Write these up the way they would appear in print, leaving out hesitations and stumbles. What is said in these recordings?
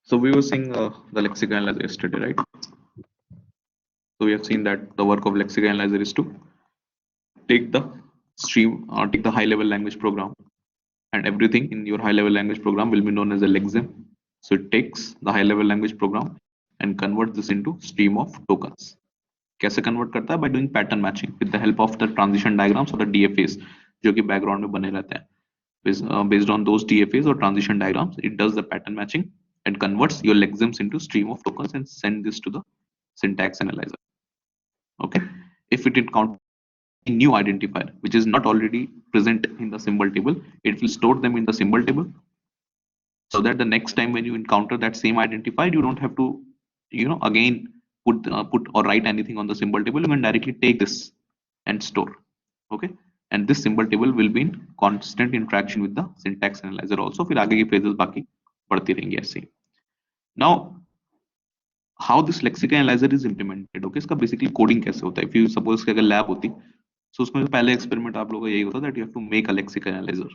So we were seeing the lexical analyzer yesterday, right? So we have seen that the work of lexical analyzer is to take the stream or take the high level language program, and everything in your high level language program will be known as a lexem. So it takes the high level language program and converts this into stream of tokens. कैसे convert करता है? By doing pattern matching with the help of the transition diagrams or the DFAs जो कि background में बने रहते हैं. Based on those DFAs or transition diagrams, it does the pattern matching and converts your lexems into stream of tokens and send this to the syntax analyzer. Okay, if it encounters a new identifier which is not already present in the symbol table, it will store them in the symbol table so that the next time when you encounter that same identifier, you don't have to again put or write anything on the symbol table. You can directly take this and store. Okay, and this symbol table will be in constant interaction with the syntax analyzer also. फिर आगे की phrases बाकी पढ़ती रहेंगी ऐसे ही. Now how this lexical analyzer is implemented. Okay, इसका basically coding कैसे होता है. If you suppose कि अगर lab होती तो उसमें पहले एक्सपेरिमेंट आप लोगों का यही होता that you have to make a lexical analyzer.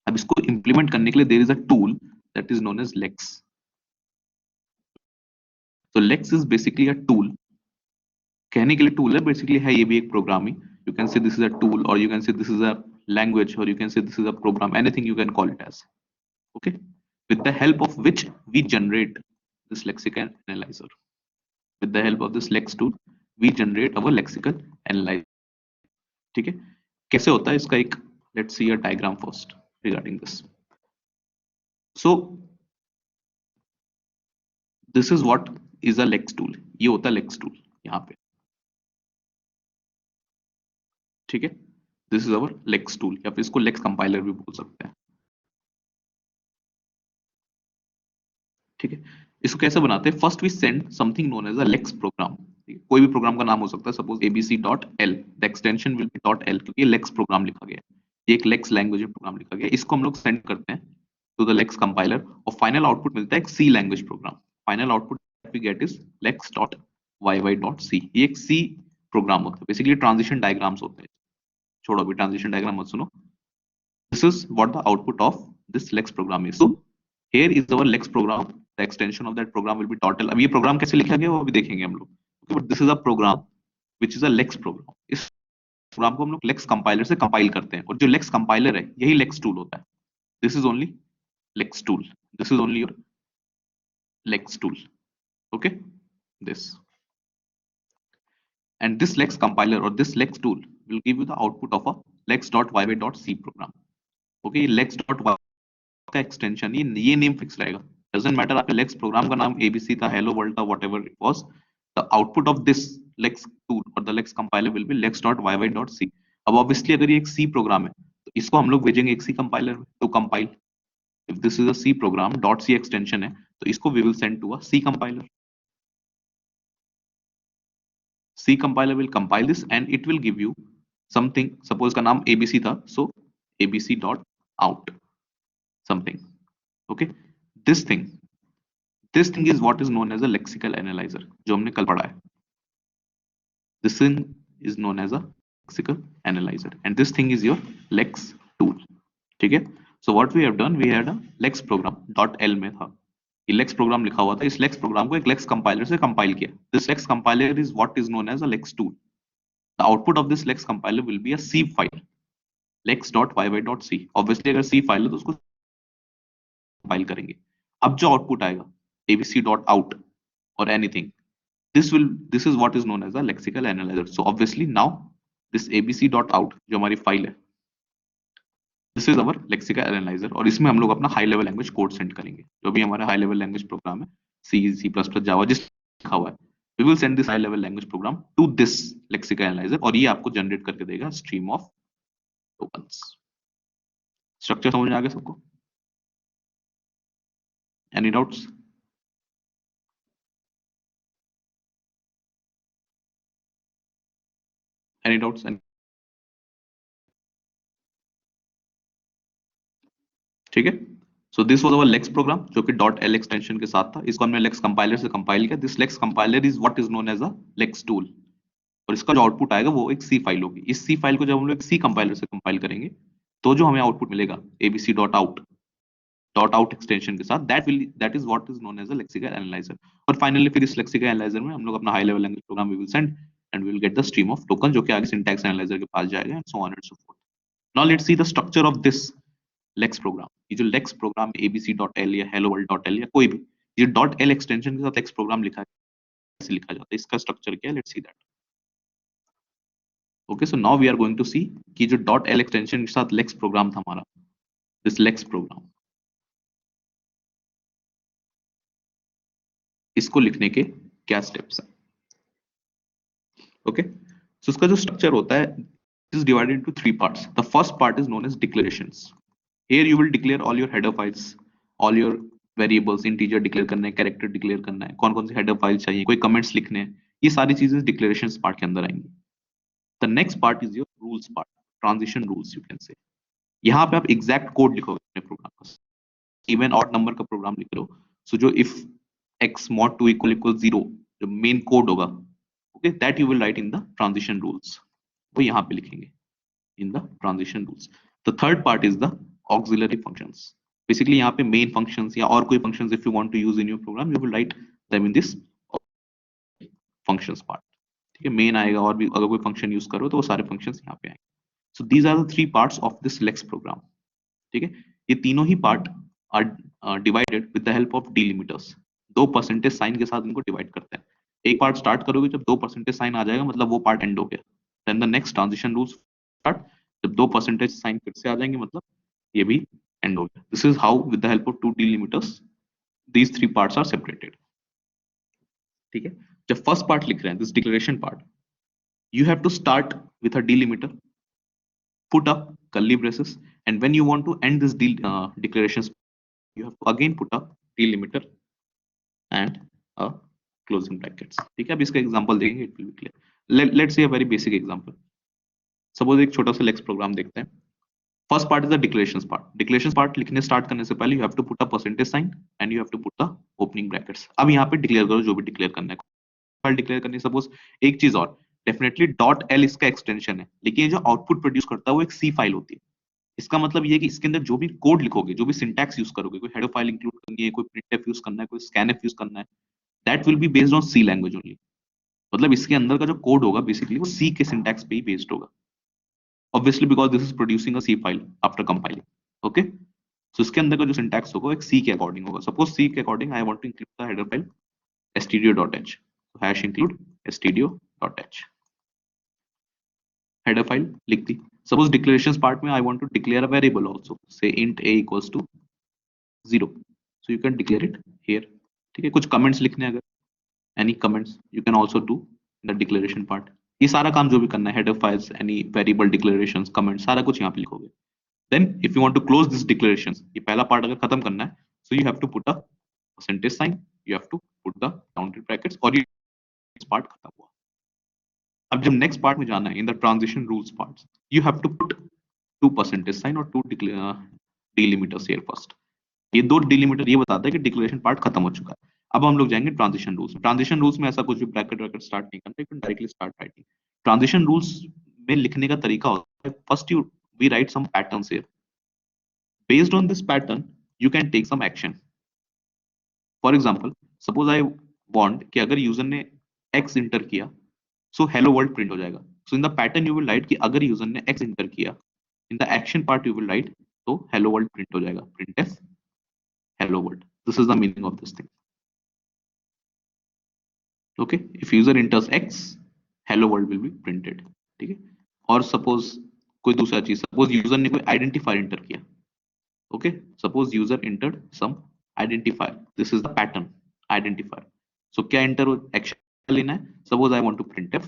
अब इसको implement करने के लिए there is a tool that is known as lex. So lex is basically a tool. कहने के लिए tool है, basically है ये भी एक प्रोग्राम ही. You can say this is a tool, or you can say this is a language, or you can say this is a program. Anything you can call it as. Okay, with the help of which we generate this lexical analyzer. With the help of this lex tool, we generate our lexical analyzer. ठीक है, कैसे होता है इसका एक let's see a diagram first regarding this. So this is what is a lex tool. ये होता है lex tool यहाँ पे. ठीक है, this is our lex tool, या फिर इसको लेक्स कंपाइलर भी बोल सकते हैं. ठीक है, इसको कैसे बनाते हैं? First we send something known as a lex program. कोई भी प्रोग्राम का नाम हो सकता है, suppose abc.l. The extension will be .l क्योंकि ये लेक्स प्रोग्राम लिखा गया है, ये एक लेक्स लैंग्वेज में प्रोग्राम लिखा गया है. इसको हम लोग सेंड करते हैं टू द लेक्स कंपाइलर और फाइनल आउटपुट मिलता है एक C language program. Final output we get is lex.yy.c. ये एक सी प्रोग्राम होता है. बेसिकली ट्रांजिशन डायग्राम्स होते हैं. छोड़ो अभी ट्रांजिशन डायग्राम मत सुनो. This is what the output of this lex program is. So here is our lex program. The extension of that program will be .l. अब ये प्रोग्राम कैसे लिखा गया वो अभी देखेंगे हम लोग. Okay, but this is a program which is a lex program. इस प्रोग्राम को हम लोग lex compiler से कंपाइल करते हैं और जो lex compiler है यही lex tool होता है. This is only lex tool. This is only your lex tool. Okay, this. And this lex compiler or this lex tool will give you the output of a lex.yy.c program. Okay, lex.y का extension ये name fix रहेगा. Doesn't matter आपके lex program का नाम ABC था, hello world था, whatever it was, the output of this lex tool और the lex compiler will be lex.yy.c. अब ऑब्वियसली अगर ये एक सी प्रोग्राम है तो इसको हम लोग भेजेंगे एक सी कंपाइलर में to compile. If this is a C program, .c extension है तो इसको we will send to a C compiler. C compiler will compile this and it will give you something. Suppose का नाम ABC था, सो abc.out something. Okay, this thing is what is known as a lexical analyzer जो हमने कल पढ़ा है. This thing is known as a lexical analyzer and this thing is your lex tool. ठीक है, so what we have done, we had a lex program .l में था, ये lex program लिखा हुआ था. इस lex program को एक lex compiler से compile किया. This lex compiler is what is known as a lex tool. The output of this lex compiler will be a C file, lex.yy.c. Obviously अगर C file है तो उसको compile करेंगे. अब जो आउटपुट आएगा abc.out or anything, this is what is known as a lexical analyzer. So obviously now this abc.out जो हमारी फाइल है, this is our lexical analyzer और इसमें हम लोग अपना high level language code send करेंगे. जो भी हमारा हाई लेवल लैंग्वेज प्रोग्राम है, C++, जावा जिस लिखा हुआ है, we will send this high level language program to this lexical analyzer और ये आपको जनरेट करके देगा स्ट्रीम ऑफ टोकन्स. स्ट्रक्चर समझ में आ गया सबको? Any doubts? Any doubts? ठीक है, so this was our lex program जो कि .l एक्सटेंशन के साथ था. इसको हमने लेक्स कंपाइलर से कंपाइल किया. This lex compiler is what is known as a lex tool और इसका जो आउटपुट आएगा वो एक सी फाइल होगी. इस सी फाइल को जब हम लोग सी कंपाइलर से कंपाइल करेंगे तो जो हमें आउटपुट मिलेगा abc.out डॉट आउट एक्सटेंशन के साथ, that is what is known as a lexical analyser. और फाइनली फिर इस लेक्सिकल एनालाइजर में हम लोग अपना high level language program we will send and we will get the stream of token, जो कि आगे सिंटैक्स एनालाइजर के पास जाएगा and so on and so forth. Now let's see the structure of this lex program. ये जो lakes programme abc.l या hello-world.l या कोई भी ये .l एक्सटेंशन के साथ लेक्स प्रोग्राम लिखा है, कैसे लिखा जाता है, इसका स्ट्रक्चर क्या है, let's see that. Okay, so now we are going to see कि जो .l एक्सटेंशन के साथ लेक्स प्रोग्राम था हमारा, दिस लेक्स प्रोग्राम, इसको लिखने के क्या स्टेप्स हैं। ओके, सो इसका जो स्ट्रक्चर होता है is divided into 3 parts. The first part is known as declarations. Here you will declare all your header files, all your variables, integer declare करना है, character declare करना है, कौन कौन सी header files चाहिए, कोई comments लिखने हैं, ये सारी चीजें declarations part के अंदर आएंगी। The next part is your rules part, transition rules you can say। यहाँ पे आप exact code लिखोगे अपने प्रोग्राम का, even odd number का प्रोग्राम लिख लो, so जो if x mod 2 equal 0 जो main code होगा, okay, that you will write in the transition rules, वो यहाँ पे लिखेंगे in the transition rules। The third part is the auxiliary functions। Basically यहाँ पे main functions या और कोई functions if you want to use in your program you will write them in this functions part। ठीक है, main आएगा और भी अगर कोई function use करो तो वो सारे functions यहाँ पे आएंगे। So these are the 3 parts of this Lex program। ठीक है, ये तीनों ही part are divided with the help of delimiters। 2 percentage sign के साथ इनको डिवाइड करते हैं। एक पार्ट स्टार्ट करोगे जब 2 परसेंटेज साइन आ जाएगा मतलब वो पार्ट एंड हो गया। Then the next transition rules start, जब 2 परसेंटेज साइन फिर से आ जाएंगे मतलब ये भी एंड हो गया। This is how with the help of 2 डिलिमिटर्स these 3 parts are separated। ठीक है, जब फर्स्ट पार्ट लिख रहे हैं this declaration part, you have to start with a delimiter, put up curly braces, and when you want to end this declarations you have to again put up delimiter and a closing brackets। ठीक है, अब इसका example देखेंगे, it will be clear. Let's see a very basic example. Suppose एक छोटा सा lex program देखते हैं। First part is the declarations part. Declarations part लिखने स्टार्ट करने से पहले you have to put a percentage sign and you have to put the opening brackets. अब यहाँ पे डिक्लेयर करो जो भी डिक्लेयर करना है। फाइल डिक्लेयर करनी, सपोज एक चीज और, डेफिनेटली .l इसका एक्सटेंशन है, लेकिन ये जो आउटपुट प्रोड्यूस करता है वो एक सी फाइल होती है। इसका मतलब ये है कि इसके अंदर जो भी कोड लिखोगे, जो भी सिंटैक्स यूज करोगे, कोई हेडर फाइल इंक्लूड करनी है, कोई प्रिंटफ यूज करना है, कोई स्कैनफ यूज करना है, that will be based on C language only. मतलब इसके अंदर का जो कोड होगा बेसिकली वो सी के सिंटैक्स पे ही बेस्ड होगा, obviously because this is producing a C file after compiling. Okay, so इसके अंदर का जो सिंटैक्स होगा एक सी के अकॉर्डिंग होगा। सपोज सी के according I want to include the header file stdio.h, so hash include stdio.h, header file लिख दी। सपोज डिक्लेरेशंस पार्ट में I want to declare a variable also, say int a equals to 0, so you can declare it here। ठीक है, कुछ comments लिखने अगर any comments you can also do in the declaration part। ये सारा काम जो भी करना है, header files, any variable declarations, comments, सारा कुछ यहाँ पे लिखोगे। Then if you want to close this declarations, ये पहला पार्ट अगर खत्म करना है, so you have to put a percentage sign, you have to put the rounded brackets, और ये पार्ट खत्म हुआ। अब जब नेक्स्ट पार्ट में जाना है, in the transition rules parts, you have to put 2 percentage sign और 2 डिलिमिटर्स हियर फर्स्ट। ये 2 डिलिमिटर ये बताता है कि डिक्लेरेशन पार्ट खत्म हो चुका है। अब हम लोग जाएंगे ट्रांजिशन रूल्स। ट्रांजिशन रूल्स में ऐसा कुछ भी ब्रैकेट वैकेट स्टार्ट नहीं करते, लेकिन directly start writing. Transition rules में लिखने का तरीका होता है, first you we write some patterns here, based on this pattern you can take some action. For example, suppose I want कि अगर यूजर ने x इंटर किया सो हेलो वर्ल्ड प्रिंट हो जाएगा। So in the pattern you will write कि अगर user ने x enter किया, in the action part you will write तो हेलो वर्ल्ड प्रिंट हो जाएगा, printf hello world। this is the meaning of this thing। okay, if user enters x hello world will be printed। ठीक है, और suppose कोई दूसरा चीज, suppose user ने कोई आइडेंटिफायर इंटर किया। okay, suppose user entered some identifier, this is the pattern identifier। so क्या enter एक्शन लेना है, suppose I want to printf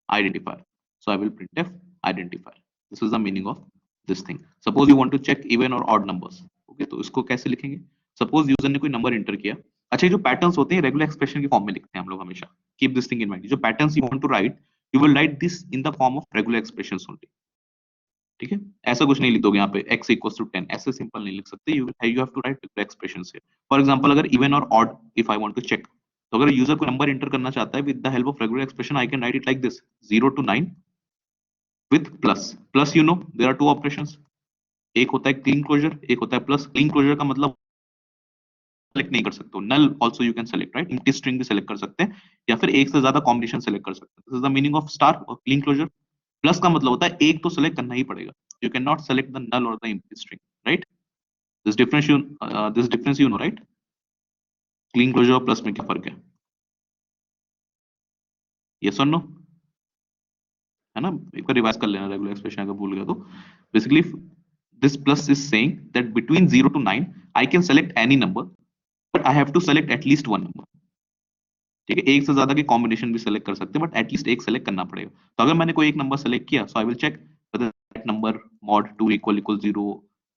identifier, so I will printf identifier। this is the meaning of this thing। suppose you want to check even or odd numbers, okay, तो इसको कैसे लिखेंगे, suppose user ने कोई number inter किया। अच्छा, ये जो पैटर्न्स होते हैं रेगुलर एक्सप्रेशन की फॉर्म में लिखते हैं हम लोग हमेशा, keep this thing in mind. जो patterns you want to write you will write this in the form of regular expressions only. ठीक है, ऐसा कुछ नहीं लिख दोगे यहाँ पे x equals to 10, ऐसे सिंपल नहीं लिख सकते। you have to write regular expressions here। For example अगर इवन और odd if I want to check, तो अगर यूजर को नंबर एंटर करना चाहता है with the help of regular expression I can write it like this 0 to 9 with plus। plus you know there are 2 operations, एक होता है क्लीन क्लोजर, एक होता है प्लस। क्लीन क्लोजर का मतलब सेलेक्ट नहीं कर सकते हो, null also you can select, right, empty string भी सेलेक्ट कर सकते हैं, या फिर एक से ज्यादा कॉम्बिनेशन सेलेक्ट कर सकते हैं। This is the meaning of star और क्लीन क्लोजर। प्लस का मतलब होता है एक तो सेलेक्ट करना ही पड़ेगा, you can not select the null और the empty string, right. This difference you know, right. Clean closure और प्लस में क्या फर्क है, यस और नो, है ना। एक बार रिवाइज कर लेना रेगुलर एक्सप्रेशन अगर भूल गया तो। Basically this plus is saying that between 0 to 9 I can select any number, but I have to select at least one number. ठीक है, एक से ज्यादा के कॉम्बिनेशन भी सेलेक्ट कर सकते हैं, बट एटलीस्ट एक सेलेक्ट करना पड़ेगा। तो अगर मैंने कोई एक नंबर सेलेक्ट किया, so I will check whether that number mod 2 equal 0,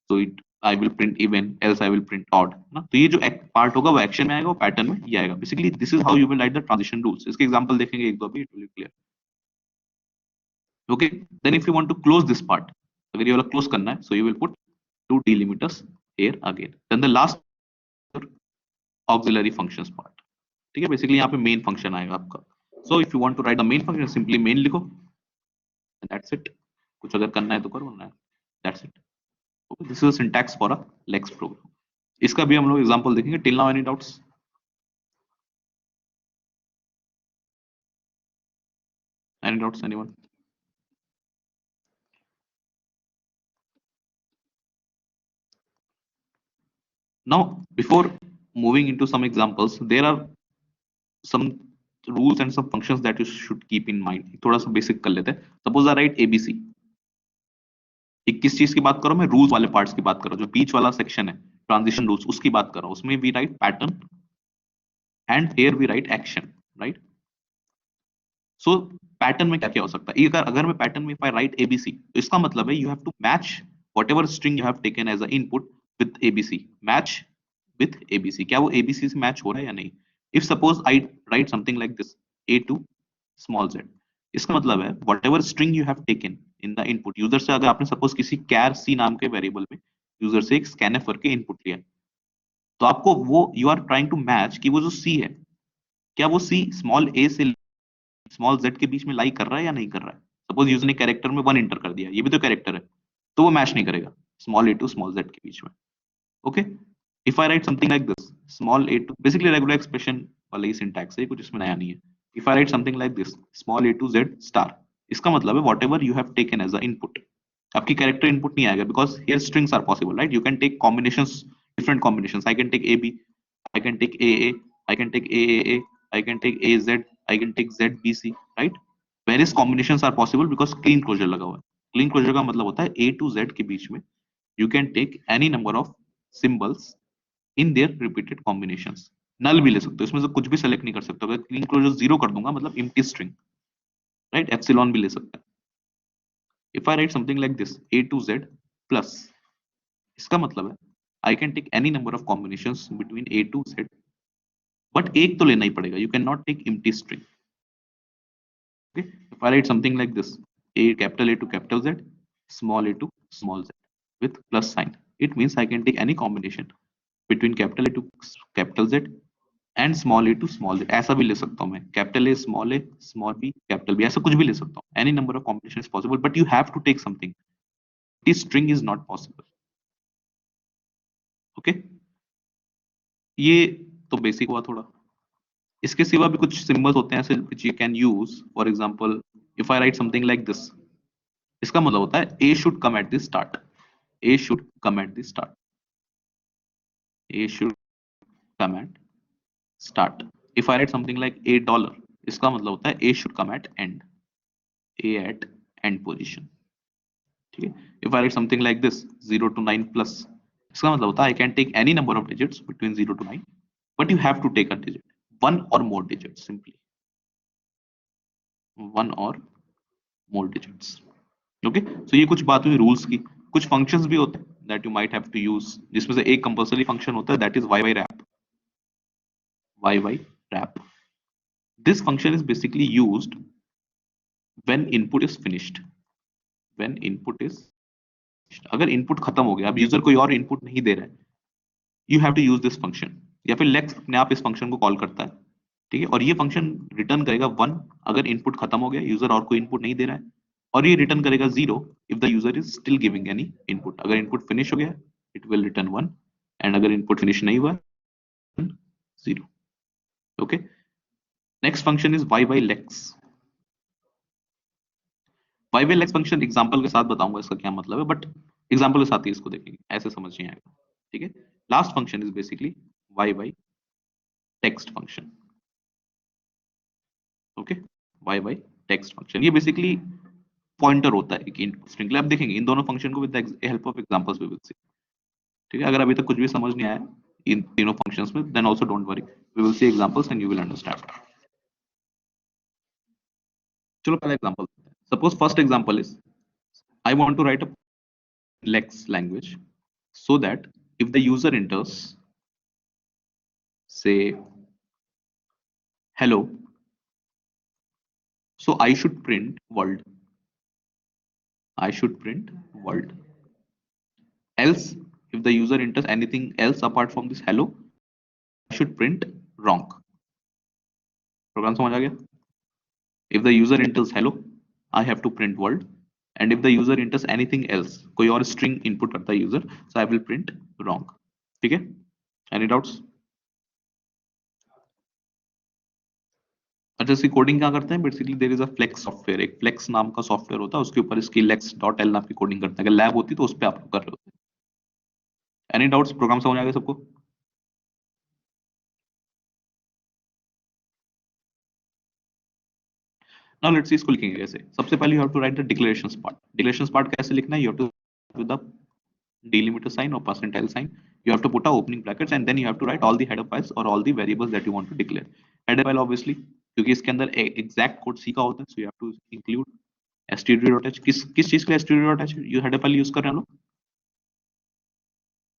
so it I will print even, else I will print odd, ना। तो ये जो पार्ट होगा वो एक्शन में आएगा, वो पैटर्न में ये आएगा। Basically this is how you will write the transition rules. इसके एग्जांपल देखेंगे एक दो अभी, it will be clear. Okay, then if you want to close this part, अगर ये वाला क्लोज करना है, so you will put two delimiters here again, then the last auxiliary functions part। ठीक है, बेसिकली यहाँ पे मेन फंक्शन आएगा आपका। So if you want to write the main function, simply main लिखो, दैट्स इट। कुछ अगर करना है तो करो, वरना that's it. Okay, this is syntax for a lex program. इसका भी हम लोग एग्जांपल देखेंगे। Till now any doubts, any doubts anyone? Now before moving into some examples, there are some rules and some functions that you should keep in mind। थोड़ा सा basic कर लेते हैं। सपोज आई राइट एबीसी, किस चीज की बात कर रहा हूं मैं, रूल्स वाले पार्ट्स की बात कर रहा हूं, जो बीच वाला सेक्शन है ट्रांजिशन रूल्स, उसकी बात कर रहा हूं। उसमें we write pattern and here we write action, right. So pattern में क्या क्या हो सकता है, अगर अगर मैं पैटर्न में इफ आई राइट एबीसी, तो इसका मतलब है you have to match whatever string you have taken as an input with abc, match with abc। क्या वो abc से मैच हो रहा है या नहीं। If suppose I write something like this, a to small z, इसका मतलब है whatever string you have taken in the input, user से अगर आपने सपोज किसी कैर सी नाम के वेरिएबल में यूजर से एक स्कैनफ करके इनपुट लिया, तो आपको वो you are trying to match कि वो जो सी है, क्या वो सी स्मॉल ए से स्मॉल जेड के बीच में लाई कर रहा है या नहीं कर रहा है। सपोज यूजर ने कैरेक्टर में वन इंटर कर दिया, ये भी तो कैरेक्टर है, तो वो मैच नहीं करेगा small A to small Z के बीच में। Okay, if I write something like this, small A to, basically regular expression वाला ही सिंटैक्स है, कुछ इसमें नया नहीं है। If I write something like this, small A to Z star, इसका मतलब है whatever you have taken as a input, आपकी कैरेक्टर इनपुट नहीं आएगा, because here strings are possible, right. You can take combinations, different combinations. I can take A B, I can take AA, I can take AAA, I can take AZ, I can take ZBC, right? Various combinations are possible because clean closure लगा हुआ है। Clean closure का मतलब होता है A to Z के बीच में you can take any number of symbols in their repeated combinations। नल भी ले सकते हो, इसमें से कुछ भी सेलेक्ट नहीं कर सकते। अगर क्लीन क्लोजर जीरो कर दूंगा मतलब empty string, राइट, एप्सिलॉन भी ले सकते हैं। If I write something like this A to Z plus, इसका मतलब है I can take any number of combinations between A to Z, but एक तो लेना ही पड़ेगा, you can not take empty string. Okay, if I write something like this, A to capital Z, small a to small z with plus sign, it means I can take any combination between capital A to capital Z and small a to small z। ऐसा भी ले सकता हूं मैं, capital A small B capital B, ऐसा कुछ भी ले सकता हूं। Any number of combination is possible, but you have to take something, this string is not possible. Okay, ये तो बेसिक हुआ थोड़ा। इसके सिवा भी कुछ सिंबल्स होते हैं ऐसे which you can use। For example if I write something like this, इसका मतलब होता है A should come at the start, A should come at the start, A should come at start। if I write something like $8, इसका मतलब होता है A should come at end, A at end position। ठीक है, if I write something like this 0 to 9 plus, इसका मतलब होता है I can take any number of digits between 0 to 9, but you have to take a digit, one or more digits, simply one or more digits। Okay, so ये कुछ बात हुई rules की। कुछ फंक्शंस भी होते हैं that you might have to use, जिसमें से एक कंपल्सरी फंक्शन होता है that is Y Y wrap. Y Y wrap, this function is basically used when input is finished, when input is, अगर इनपुट खत्म हो गया, अब यूजर कोई और इनपुट नहीं दे रहा है, you have to use this function, या फिर लेक्स अपने आप इस फंक्शन को कॉल करता है। ठीक है, और ये फंक्शन रिटर्न करेगा वन, अगर इनपुट खत्म हो गया, यूजर और कोई इनपुट नहीं दे रहा है, और ये रिटर्न करेगा 0 if the user is still giving any input. अगर इनपुट फिनिश हो गया इट विल रिटर्न 1, एंड अगर इनपुट फिनिश नहीं हुआ 0। Okay, next function is y by lex। y by lex function example के साथ बताऊंगा इसका क्या मतलब है, बट एग्जांपल के साथ ही इसको देखेंगे, ऐसे समझ नहीं आएगा। ठीक है, last function is basically y by text function. Okay, y by text function ये बेसिकली पॉइंटर होता है कि स्ट्रिंग। आप देखेंगे इन दोनों फंक्शन को with the help of examples we will see. ठीक है, अगर अभी तक कुछ भी समझ नहीं आया इन तीनों फंक्शंस में, then also don't worry, we will see examples and you will understand. चलो पहला example, suppose first example is I want to write a lex language so that if the user enters say hello, so I should print world, I should print world. Else if the user enters anything else apart from this hello, I should print wrong। Program समझ आ गया? if the user enters hello I have to print world, and if the user enters anything else, कोई और string input करता है user, so I will print wrong। ठीक है, any doubts? अच्छा, इसकी कोडिंग क्या करते हैं? Basically there is a flex software, एक फ्लेक्स नाम का सॉफ्टवेयर होता है, उसके ऊपर इसकी लेक्स डॉट एल नाम की कोडिंग करते हैं। अगर लैब होती तो उस पर आप लोग कर रहे होते। Any doubts? प्रोग्राम समझ आ गया सबको? नाउ लेट्स सी इसको लिखेंगे कैसे। सबसे पहले you have to write the declarations part. Declarations part कैसे लिखना है? You have to with the delimiter sign or percentile sign, you have to put a opening brackets and then you have to write all the header files or all the variables that you want to declare। header file obviously क्योंकि इसके अंदर exact code सी का होता है, so you have to include std.h। किस चीज के लिए std.h ये हेडर फाइल यूज कर रहे हैं हम लोग?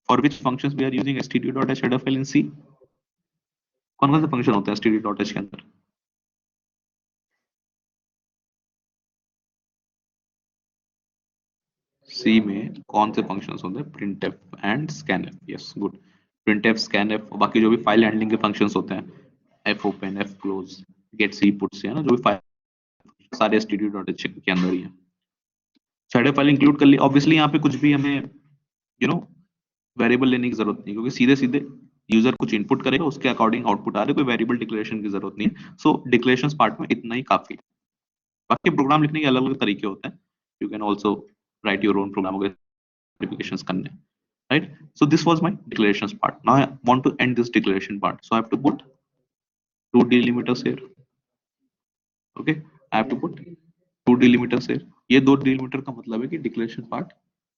for which functions we are using std.h header file in C? कौन कौन से फंक्शन होते हैं std.h के अंदर? सी में कौन से फंक्शंस होते हैं? printf and scanf। Yes, good. printf, scanf और बाकी जो भी फाइल हैंडलिंग के फंक्शंस होते हैं, fopen, fclose, getc, puts, है ना, जो भी फाइल सारे std.h के अंदर ही है। हेडर फाइल इंक्लूड कर ली। ऑब्वियसली यहाँ पे कुछ भी हमें वेरिएबल लेने की जरूरत नहीं, क्योंकि सीधे सीधे यूजर कुछ इनपुट करेगा, उसके अकॉर्डिंग आउटपुट आ रहा है, कोई वेरिएबल डिक्लेरेशन की जरूरत नहीं है। सो डिक्लेरेशन पार्ट में इतना ही काफी है। बाकी प्रोग्राम लिखने के अलग अलग तरीके होते हैं, you can also write your own program वगैरह वेरिफिकेशंस करने, right? So this was my declarations part. Now I want to end this declaration part, so I have to put two delimiters here। okay, I have to put two delimiters here। ये दो delimiter का मतलब है कि declaration part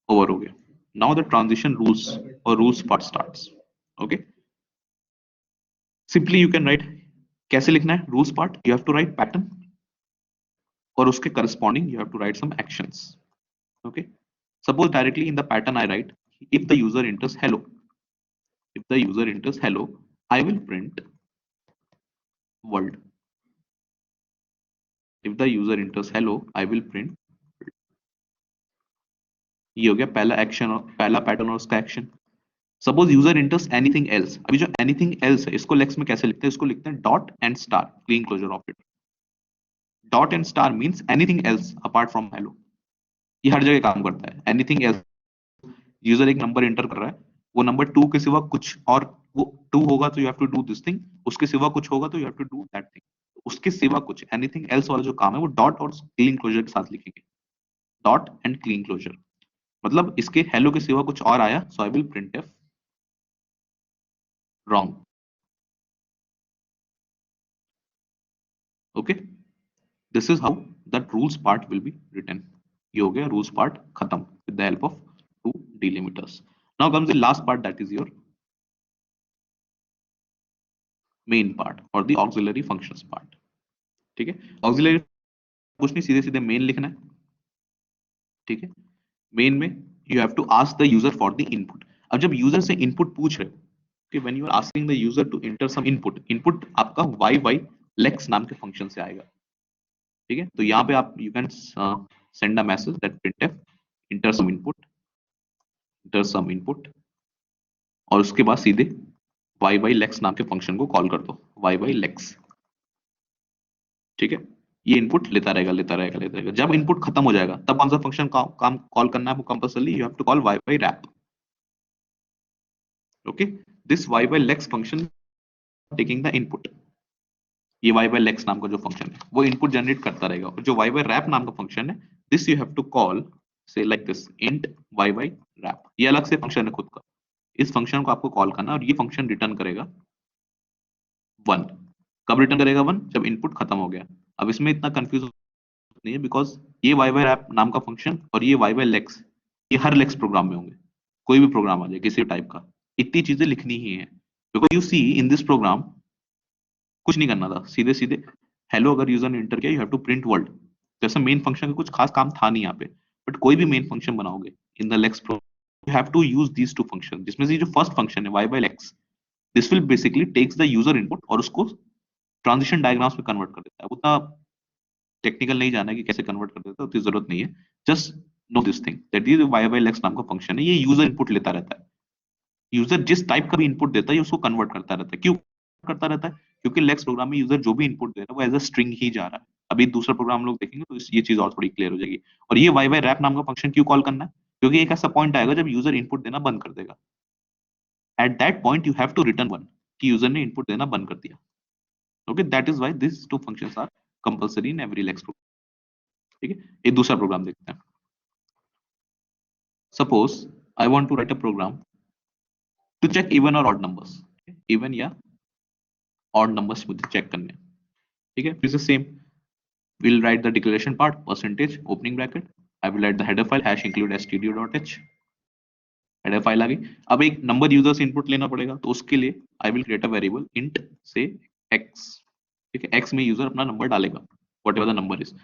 over हो गया। now the transition rules or rules part starts। okay, simply you can write, कैसे लिखना है rules part? you have to write pattern और उसके corresponding you have to write some actions। okay, suppose directly in the pattern I write if the user enters hello, if the user enters hello I will print world। if the user enters hello I will print। ये हो गया पहला action और पहला pattern और उसका action. Suppose user इंटर्स anything else, अभी जो एनीथिंग एल्स है इसको लेक्स में कैसे लिखते हैं? इसको लिखते हैं dot and star, clean closure of it. Dot and star means anything else apart from hello. ये हर जगह काम करता है। एनीथिंग एल्स, यूजर एक नंबर एंटर कर रहा है, वो नंबर 2 के सिवा कुछ और, वो 2 होगा तो you have to do this thing, उसके सिवा कुछ होगा तो you have to do that thing. उसके सिवा कुछ, एनीथिंग एल्स वाला जो काम है वो डॉट और क्लीन क्लोजर के साथ लिखेंगे। डॉट एंड क्लीन क्लोजर मतलब इसके हेलो के सिवा कुछ और आया, so I will print f wrong। okay, this is how that rules part will be written। ये हो गया rules part खत्म with the help of two delimiters। now comes the last part, that is your main part or the auxiliary functions part। ठीक है, auxiliary कुछ नहीं, सीधे सीधे main लिखना है। ठीक है, main में you have to ask the user for the input। अब जब यूजर से इनपुट पूछ रहे हो कि when you are asking the user to enter some input, input आपका y lex नाम के फंक्शन से आएगा। ठीक है, तो यहाँ पे आप you can send a message that printf enter some input, enter some input और उसके बाद सीधे y by lex नाम के फंक्शन को कॉल कर दो, y by lex। ठीक है, ये इनपुट लेता रहेगा लेता रहेगा लेता रहेगा। जब इनपुट खत्म हो जाएगा तब कौन सा फंक्शन काम कॉल करना है आपको compulsory, you have to call y by wrap. Okay, this y by lex function taking the input, ये वाई बाई लेक्स नाम का जो फंक्शन है वो इनपुट जनरेट करता रहेगा। और जो वाई बाई रैप नाम का फंक्शन है, this you have to call से like this int y by wrap, ये अलग से फंक्शन है खुद का। इस फंक्शन को आपको कॉल करना और ये फंक्शन रिटर्न करेगा 1। कब रिटर्न करेगा 1? जब इनपुट खत्म हो गया। अब इसमें इतना कंफ्यूज नहीं है बिकॉज ये वाई बाई रैप नाम का फंक्शन और ये वाई बाई लेक्स, ये हर लेक्स प्रोग्राम में होंगे, कोई भी प्रोग्राम आ जाए किसी टाइप का, इतनी चीजें लिखनी ही है। Because you see in this program कुछ नहीं करना था, सीधे सीधे हेलो अगर यूजर ने एंटर किया you have to print world, जैसे मेन फंक्शन का कुछ खास काम था नहीं यहाँ पे। बट कोई भी मेन फंक्शन बनाओगे in the lex pro, you have to use these two function, जिसमें से जो फर्स्ट फंक्शन है y by lex, this will basically takes the user input और उसको ट्रांजिशन डायग्राम्स में कन्वर्ट कर देता है। उतना टेक्निकल नहीं जाना है कि कैसे कन्वर्ट कर देता है, उतनी जरूरत नहीं है। Just know this thing that ये वाई बाई लेक्स नाम का फंक्शन है, ये यूजर इनपुट लेता रहता है। यूजर जिस टाइप का भी इनपुट देता है उसको कन्वर्ट करता रहता है। क्यों करता रहता है? क्योंकि लेक्स प्रोग्राम में यूजर जो भी इनपुट दे रहा है वो एज अ स्ट्रिंग ही जा रहा है। अभी दूसरा प्रोग्राम हम लोग देखेंगे तो ये चीज और थोड़ी क्लियर हो जाएगी। और ये वाई बाई रैप नाम का फंक्शन क्यों कॉल करना है? क्योंकि एक ऐसा पॉइंट आएगा जब यूजर इनपुट देना बंद कर देगा। At that point you have to return 1 कि यूजर ने इनपुट देना बंद कर दिया। Okay, that is why this two functions are compulsory in every lex program. ठीक है, एक दूसरा प्रोग्राम देखते हैं। Suppose I want to write a program to check even और ऑड नंबर्स, इवन या ऑड नंबर्स मुझे चेक करने हैं। ठीक है, फिर से same, we'll write the declaration part percentage opening bracket, I will write the header file hash include stdio.h, header file आ गई। अब एक नंबर यूजर से इनपुट लेना पड़ेगा तो उसके लिए I will create a variable int से x। ठीक है, x में यूजर अपना नंबर डालेगा whatever the number is.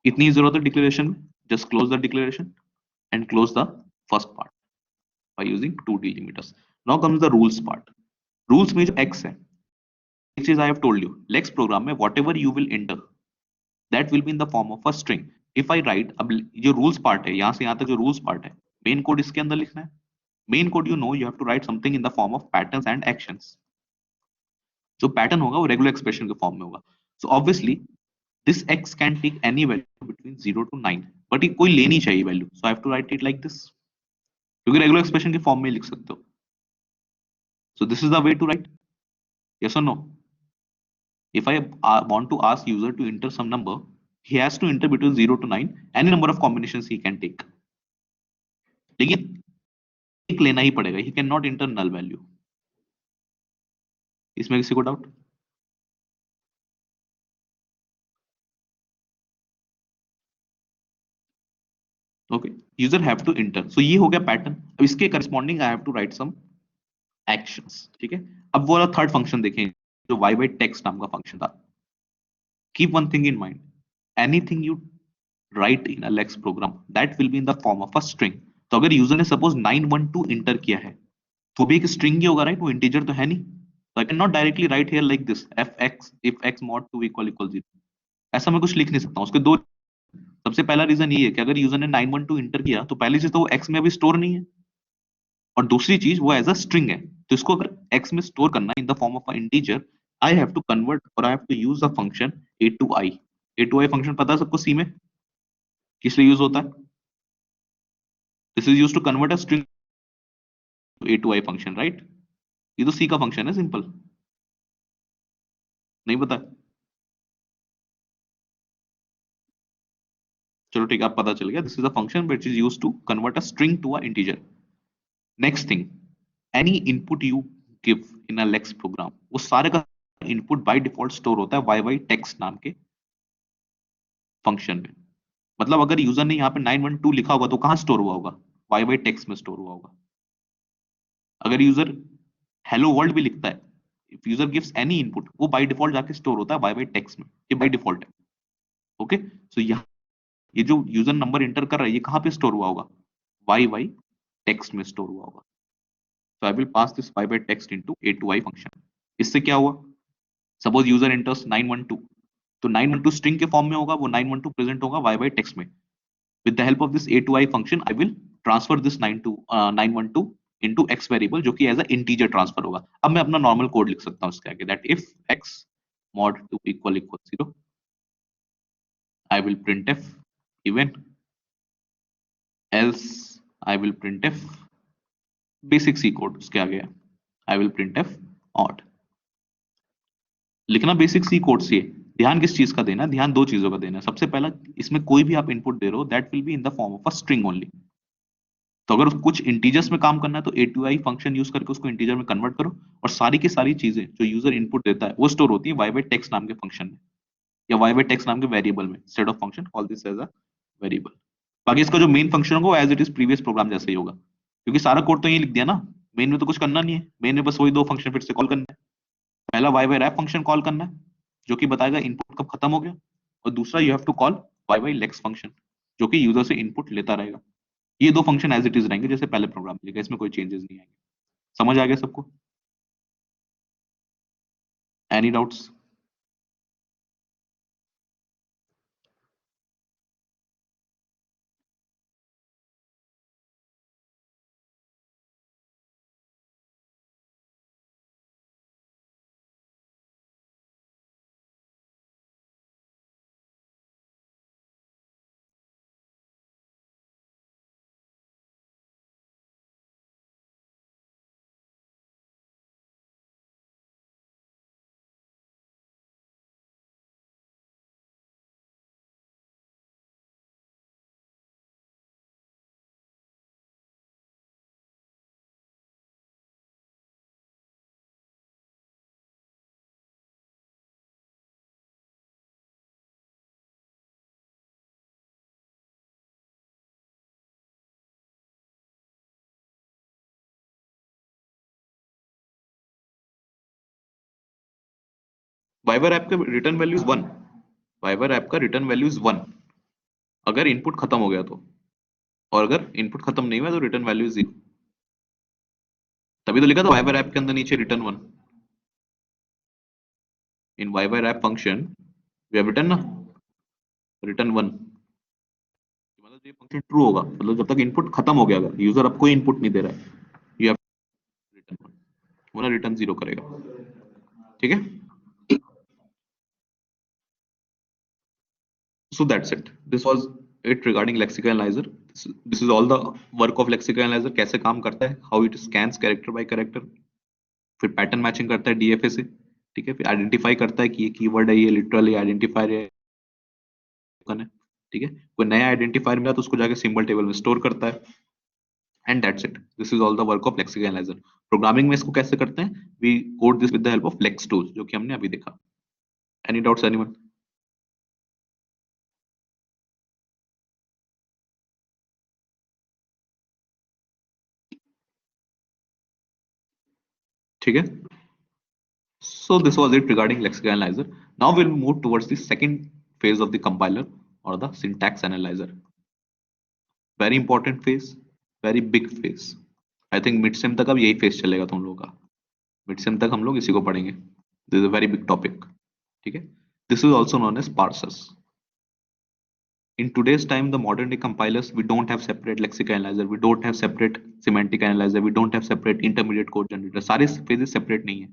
इतनी जरूरत है डिक्लेरेशन में, just close the declaration and close the first part by using two delimiters. Now comes the rules part. Rules में जो x है, which is I have told you lex program में whatever you will enter that will be in the form of a string. If I write, अब जो rules part है, यहां से यहां तक जो रूल्स पार्ट है, मेन कोड इसके अंदर लिखना है। Main code you know you have to write something in the form of patterns and actions. जो पैटर्न होगा वो रेगुलर एक्सप्रेशन के फॉर्म में होगा। So obviously this x can take any value between 0 to 9, but ये कोई लेनी चाहिए value, so I have to write it like this, क्योंकि रेगुलर एक्सप्रेशन के फॉर्म में लिख सकते हो। So this is the way to write, yes और no. If I want to ask user to enter some number, he has to enter between 0 to 9, any number of combinations he can take. लेकिन एक लेना ही पड़ेगा, he cannot enter null value. इसमें किसी को doubt? Okay, user have to enter, so ये हो गया पैटर्न। अब इसके corresponding I have to write some actions. ठीक है, अब वो वाला थर्ड फंक्शन देखें जो वाई बाई टेक्स्ट नाम का फंक्शन था। Keep one thing in mind, anything you write in a lex program that will be in the form of a string. तो अगर यूजर ने सपोज 912 इंटर किया है तो भी एक स्ट्रिंग ही होगा, राइट? वो इंटीजर तो है नहीं। तो I can not directly right here like this F x if x mod 2 equal equal 0, ऐसा मैं कुछ लिख नहीं सकता हूँ। उसके दो, सबसे पहला रीजन ये है कि अगर यूजर ने 912 इंटर किया तो पहली चीज तो वो एक्स में अभी स्टोर नहीं है, और दूसरी चीज वो एज अ स्ट्रिंग है। तो इसको अगर एक्स में स्टोर करना in the form of a integer, I have to convert और I have to use a function A to I. A to I function पता है सबको सी में किस लिए यूज होता है? This is use to convert a string a to I function, right? ये तो सी का फंक्शन है, सिंपल। नहीं पता? चलो ठीक है, आप पता चल गया। This is a function which is used to convert a string to a integer. Next thing, any input you give in a lex program, वो सारे का इनपुट बाय डिफॉल्ट स्टोर होता है वाई वाई टेक्स्ट नाम के function में। मतलब अगर यूजर ने यहाँ पे 912 लिखा होगा तो कहाँ स्टोर हुआ होगा? वाई वाई टेक्स्ट में स्टोर हुआ होगा। अगर यूजर हेलो वर्ल्ड भी लिखता है, if user gives any input, वो बाय डिफॉल्ट जाके स्टोर होता है वाई वाई टेक्स्ट में, ये बाय डिफॉल्ट है। ओके, सो यहाँ ये जो यूजर नंबर एंटर कर रहा है ये कहाँ पे स्टोर हुआ होगा? वाई वाई टेक्स्ट में स्टोर हुआ होगा। So I will pass this y by text into a2i function. इससे क्या हुआ? सपोज यूजर एंटर्स 912, तो 912 स्ट्रिंग के फॉर्म में होगा, वो 912 प्रेजेंट होगा y by text में। With the help of this a2i function I will transfer this 912 into x variable, जो कि एज अ इंटीजर ट्रांसफर होगा। अब मैं अपना नॉर्मल कोड लिख सकता हूँ इसके आगे, दैट इफ x mod 2 equal equal 0, I will printf even, else I will printf basic C code उसके आगे है, I will printf odd। लिखना बेसिक सी कोड से है। ध्यान किस चीज का देना है? ध्यान दो चीजों का देना है। सबसे पहला, इसमें कोई भी आप इनपुट दे रहे हो that will be in the form of a string only. तो अगर कुछ इंटीजर्स में काम करना है तो a2i फंक्शन यूज करके उसको इंटीजर में कन्वर्ट करो, और सारी की सारी चीजें जो यूजर इनपुट देता है वो स्टोर होती है y टेक्स्ट नाम के फंक्शन में, या y टेक्स्ट नाम के वेरिएबल में। Set of function call this as a variable. बाकी इसका जो मेन फंक्शन होगा वो as it is previous program जैसे ही होगा, क्योंकि सारा कोड तो यही लिख दिया ना। मेन में तो कुछ करना नहीं है, मेन में बस वही दो फंक्शन फिर से कॉल करना है। पहला y रैप फंक्शन कॉल करना है जो कि बताएगा इनपुट कब खत्म हो गया, और दूसरा you have to call y lex function जो कि यूजर से इनपुट लेता रहेगा। ये दो फंक्शन एज इट इज रहेंगे जैसे पहले प्रोग्राम लिखा, इसमें कोई चेंजेस नहीं आएंगे। समझ आ गया सबको? Any doubts? वाइवर ऐप का return value is 1। Viber app का रिटर्न वैल्यू इज 1 अगर इनपुट खत्म हो गया तो, और अगर इनपुट खत्म नहीं हुआ तो रिटर्न वैल्यू इज 0। तभी तो लिखा था वाइवर ऐप के अंदर नीचे return 1। In yywrap function we have return ना रिटर्न 1। मतलब ये फंक्शन ट्रू होगा, मतलब जब तक इनपुट खत्म हो गया, अगर यूजर अब कोई इनपुट नहीं दे रहा है, यू हैव रिटर्न 1, वो ना रिटर्न 0 करेगा। ठीक है, so that's it, this was it regarding lexical analyzer। this is all the work of lexical analyzer, कैसे काम करता है, how it scans character by character, फिर पैटर्न मैचिंग करता है डीएफए से। ठीक है, फिर आइडेंटिफाई करता है कि ये कीवर्ड है, ये लिटरली आइडेंटिफायर है। ठीक है, कोई नया आइडेंटिफायर मिला तो उसको जाके सिंबल टेबल में स्टोर करता है। And that's it, this is all the work of lexical analyser. Programming में इसको कैसे करते हैं, we code this with the help of lex tool जो कि हमने अभी देखा। Any doubts anyone? ठीक है, so this was it regarding lexical analyzer। now we'll move towards the second phase of the compiler or the syntax analyzer। very important phase, very big phase। I think mid sem तक अब यही phase चलेगा तुम लोगों का। mid sem तक हम लोग इसी को पढ़ेंगे। this is a very big topic। ठीक है, this is also known as parsers। in today's time the modern day compilers, we don't have separate lexical analyzer, we don't have separate semantic analyzer, we don't have separate intermediate code generator। सारे phases separate नहीं है,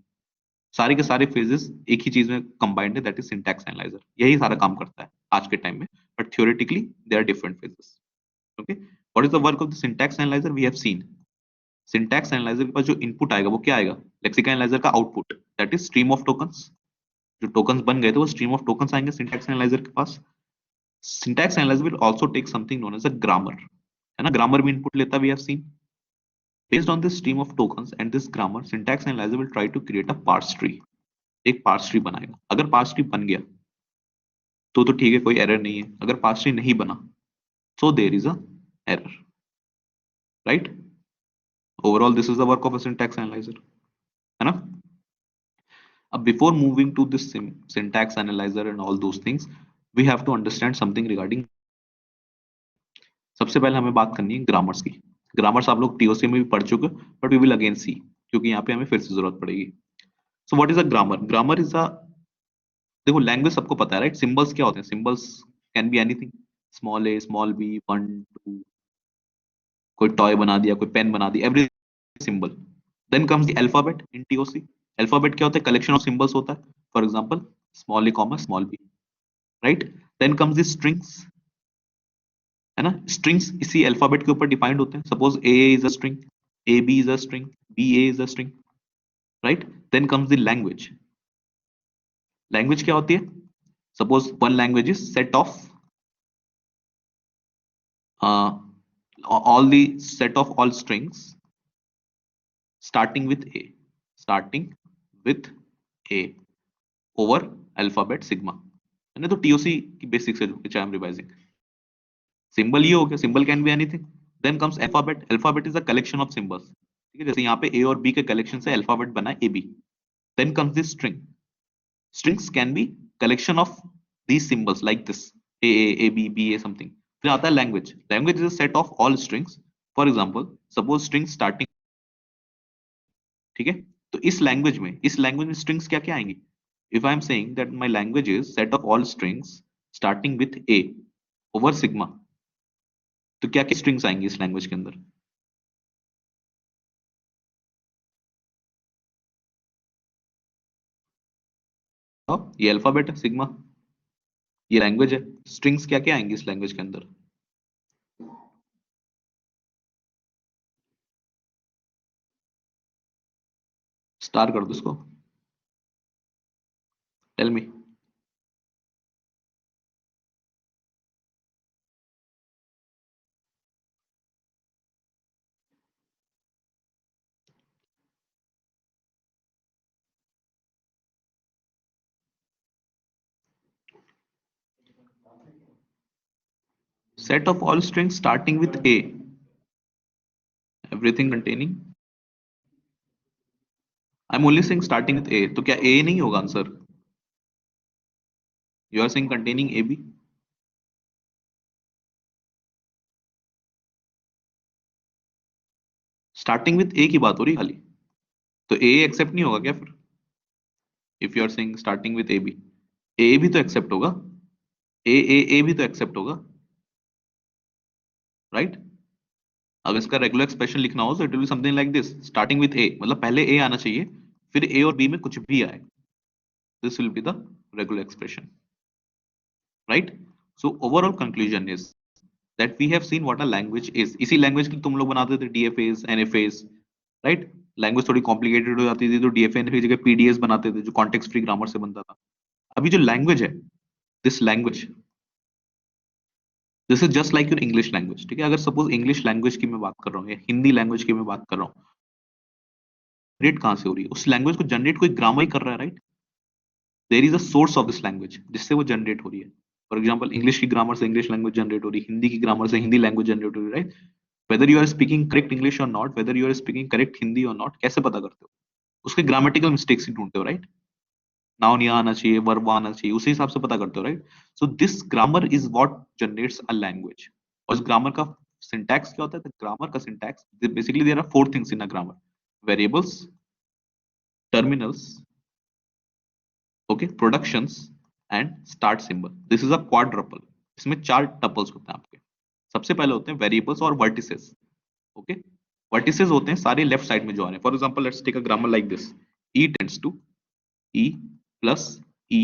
सारे के सारे phases एक ही चीज में combined है, that is syntax analyzer। यही सारा काम करता है आज के टाइम में, but theoretically there are different phases। okay, what is the work of the syntax analyzer? We have seen syntax analyzer के पास जो input आएगा वो क्या आएगा, lexical analyzer का output, that is stream of tokens। जो tokens बन गए थे वो stream of tokens आएंगे syntax analyzer के पास। syntax analyzer will also take something known as a grammar, है ना, grammar भी input लेता, we have seen। based on this stream of tokens and this grammar, syntax analyzer will try to create a parse tree। एक parse tree बनाएगा। अगर parse tree बन गया तो ठीक है, कोई एरर नहीं है। अगर पार्स ट्री नहीं बना so there is a error, right? overall this is the work of a syntax analyzer, है ना। अब before moving to this syntax analyzer and all those things, we have to understand something regarding, सबसे पहले हमें बात करनी है grammars की। ग्रामर्स आप लोग टीओसी में भी पढ़ चुके हो, बट वी विल अगेन सी, क्योंकि यहाँ पे हमें फिर से जरूरत पड़ेगी। सो what is a grammar? Grammar is a, देखो लैंग्वेज सबको पता है राइट, सिंबल्स क्या होते हैं? Symbols can be anything, small a small b, 1 2, कोई टॉय बना दिया, कोई पेन बना दी, every symbol. Then comes the alphabet in TOC. Alphabet क्या होता है? कलेक्शन ऑफ सिंबल्स होता है। For example small a comma small b, right. Then comes the strings, है ना। स्ट्रिंग्स इसी अल्फाबेट के ऊपर डिफाइंड होते हैं। Suppose a is a string, a b is a string, b a is a string, right. Then comes the language. Language क्या होती है? Suppose one language is set of all the set of all strings starting with a, starting with a over alphabet sigma, है ना। तो TOC की basics है which I am revising। Symbol ये हो गया, symbol can be anything. Then comes alphabet. Alphabet is a collection of symbols, ठीक है। जैसे यहाँ पे ए और बी के कलेक्शन से अल्फाबेट बना है a b. Then comes this string. Strings can be collection of these symbols like this, a b b a something। फिर आता है language. Language is a set of all strings. For example suppose string starting, ठीक है। तो इस language में strings क्या क्या आएंगी? If I am saying that my language is set of all strings starting with A over sigma, तो क्या क्या स्ट्रिंग्स आएंगी इस लैंग्वेज के अंदर? ये अल्फाबेट है सिग्मा, ये लैंग्वेज है। स्ट्रिंग्स क्या क्या आएंगी इस लैंग्वेज के अंदर? स्टार कर दो इसको, tell me. Set of all strings starting with a, everything containing, I am only saying starting with a, तो क्या ए नहीं होगा answer? You are saying containing a b. Starting with a की बात हो रही है खाली, तो ए एक्सेप्ट नहीं होगा क्या फिर? If you are saying starting with a b, a भी तो एक्सेप्ट होगा। ए भी तो एक्सेप्ट होगा, राइट। अब इसका रेगुलर एक्सप्रेशन लिखना हो तो it will be something like this, starting with a मतलब पहले ए आना चाहिए, फिर ए और बी में कुछ भी आए, this will be the regular expression, right. So overall conclusion is that we have seen what a language is. इसी लैंग्वेज की तुम लोग बनाते थे डीएफएस एनएफएस, राइट। लैंग्वेज थोड़ी कॉम्प्लिकेटेड हो जाती थी तो डीएफए एनएफए की जगह पीडीएस बनाते थे जो कॉन्टेक्स्ट फ्री ग्रामर से बनता था। अभी जो लैंग्वेज है, this language, this is just like your English language, ठीक है। अगर सपोज इंग्लिश लैंग्वेज की मैं बात कर रहा हूँ या हिंदी लैंग्वेज की मैं बात कर रहा हूँ, जनरेट कहाँ से हो रही है? उस लैंग्वेज को जनरेट कोई ग्रामर ही कर रहा है, right. There is a source of this language जिससे वो जनरेट हो रही है। फॉर एग्जाम्पल इंग्लिश की ग्रामर से इंग्लिश लैंग्वेज जनरेट हो रही है, हिंदी की ग्रामर से हिंदी लैंग्वेज जनरेट हो रही है, right. Whether you are speaking correct English or not, whether you are speaking correct Hindi or not, कैसे पता करते हो? उसके ग्रामेटिकल मिस्टेक्स ही ढूंढते हो, राइट। नाउन यहाँ आना चाहिए, वर्ब वहां आना चाहिए, उसी हिसाब से पता करते हो, right. So this grammar is what generates a language. और इस ग्रामर का सिंटैक्स क्या होता है? ग्रामर का syntax basically there are four things in a grammar: variables, terminals, okay, productions and start symbol. This is a quadruple. इसमें चार tuples होते हैं आपके। सबसे पहले होते हैं वेरिएबल्स और वर्टिसेस, ओके। वर्टिसेस होते हैं सारे लेफ्ट साइड में जो आ रहे हैं। For example let's take a grammar like this: E tends to E plus E,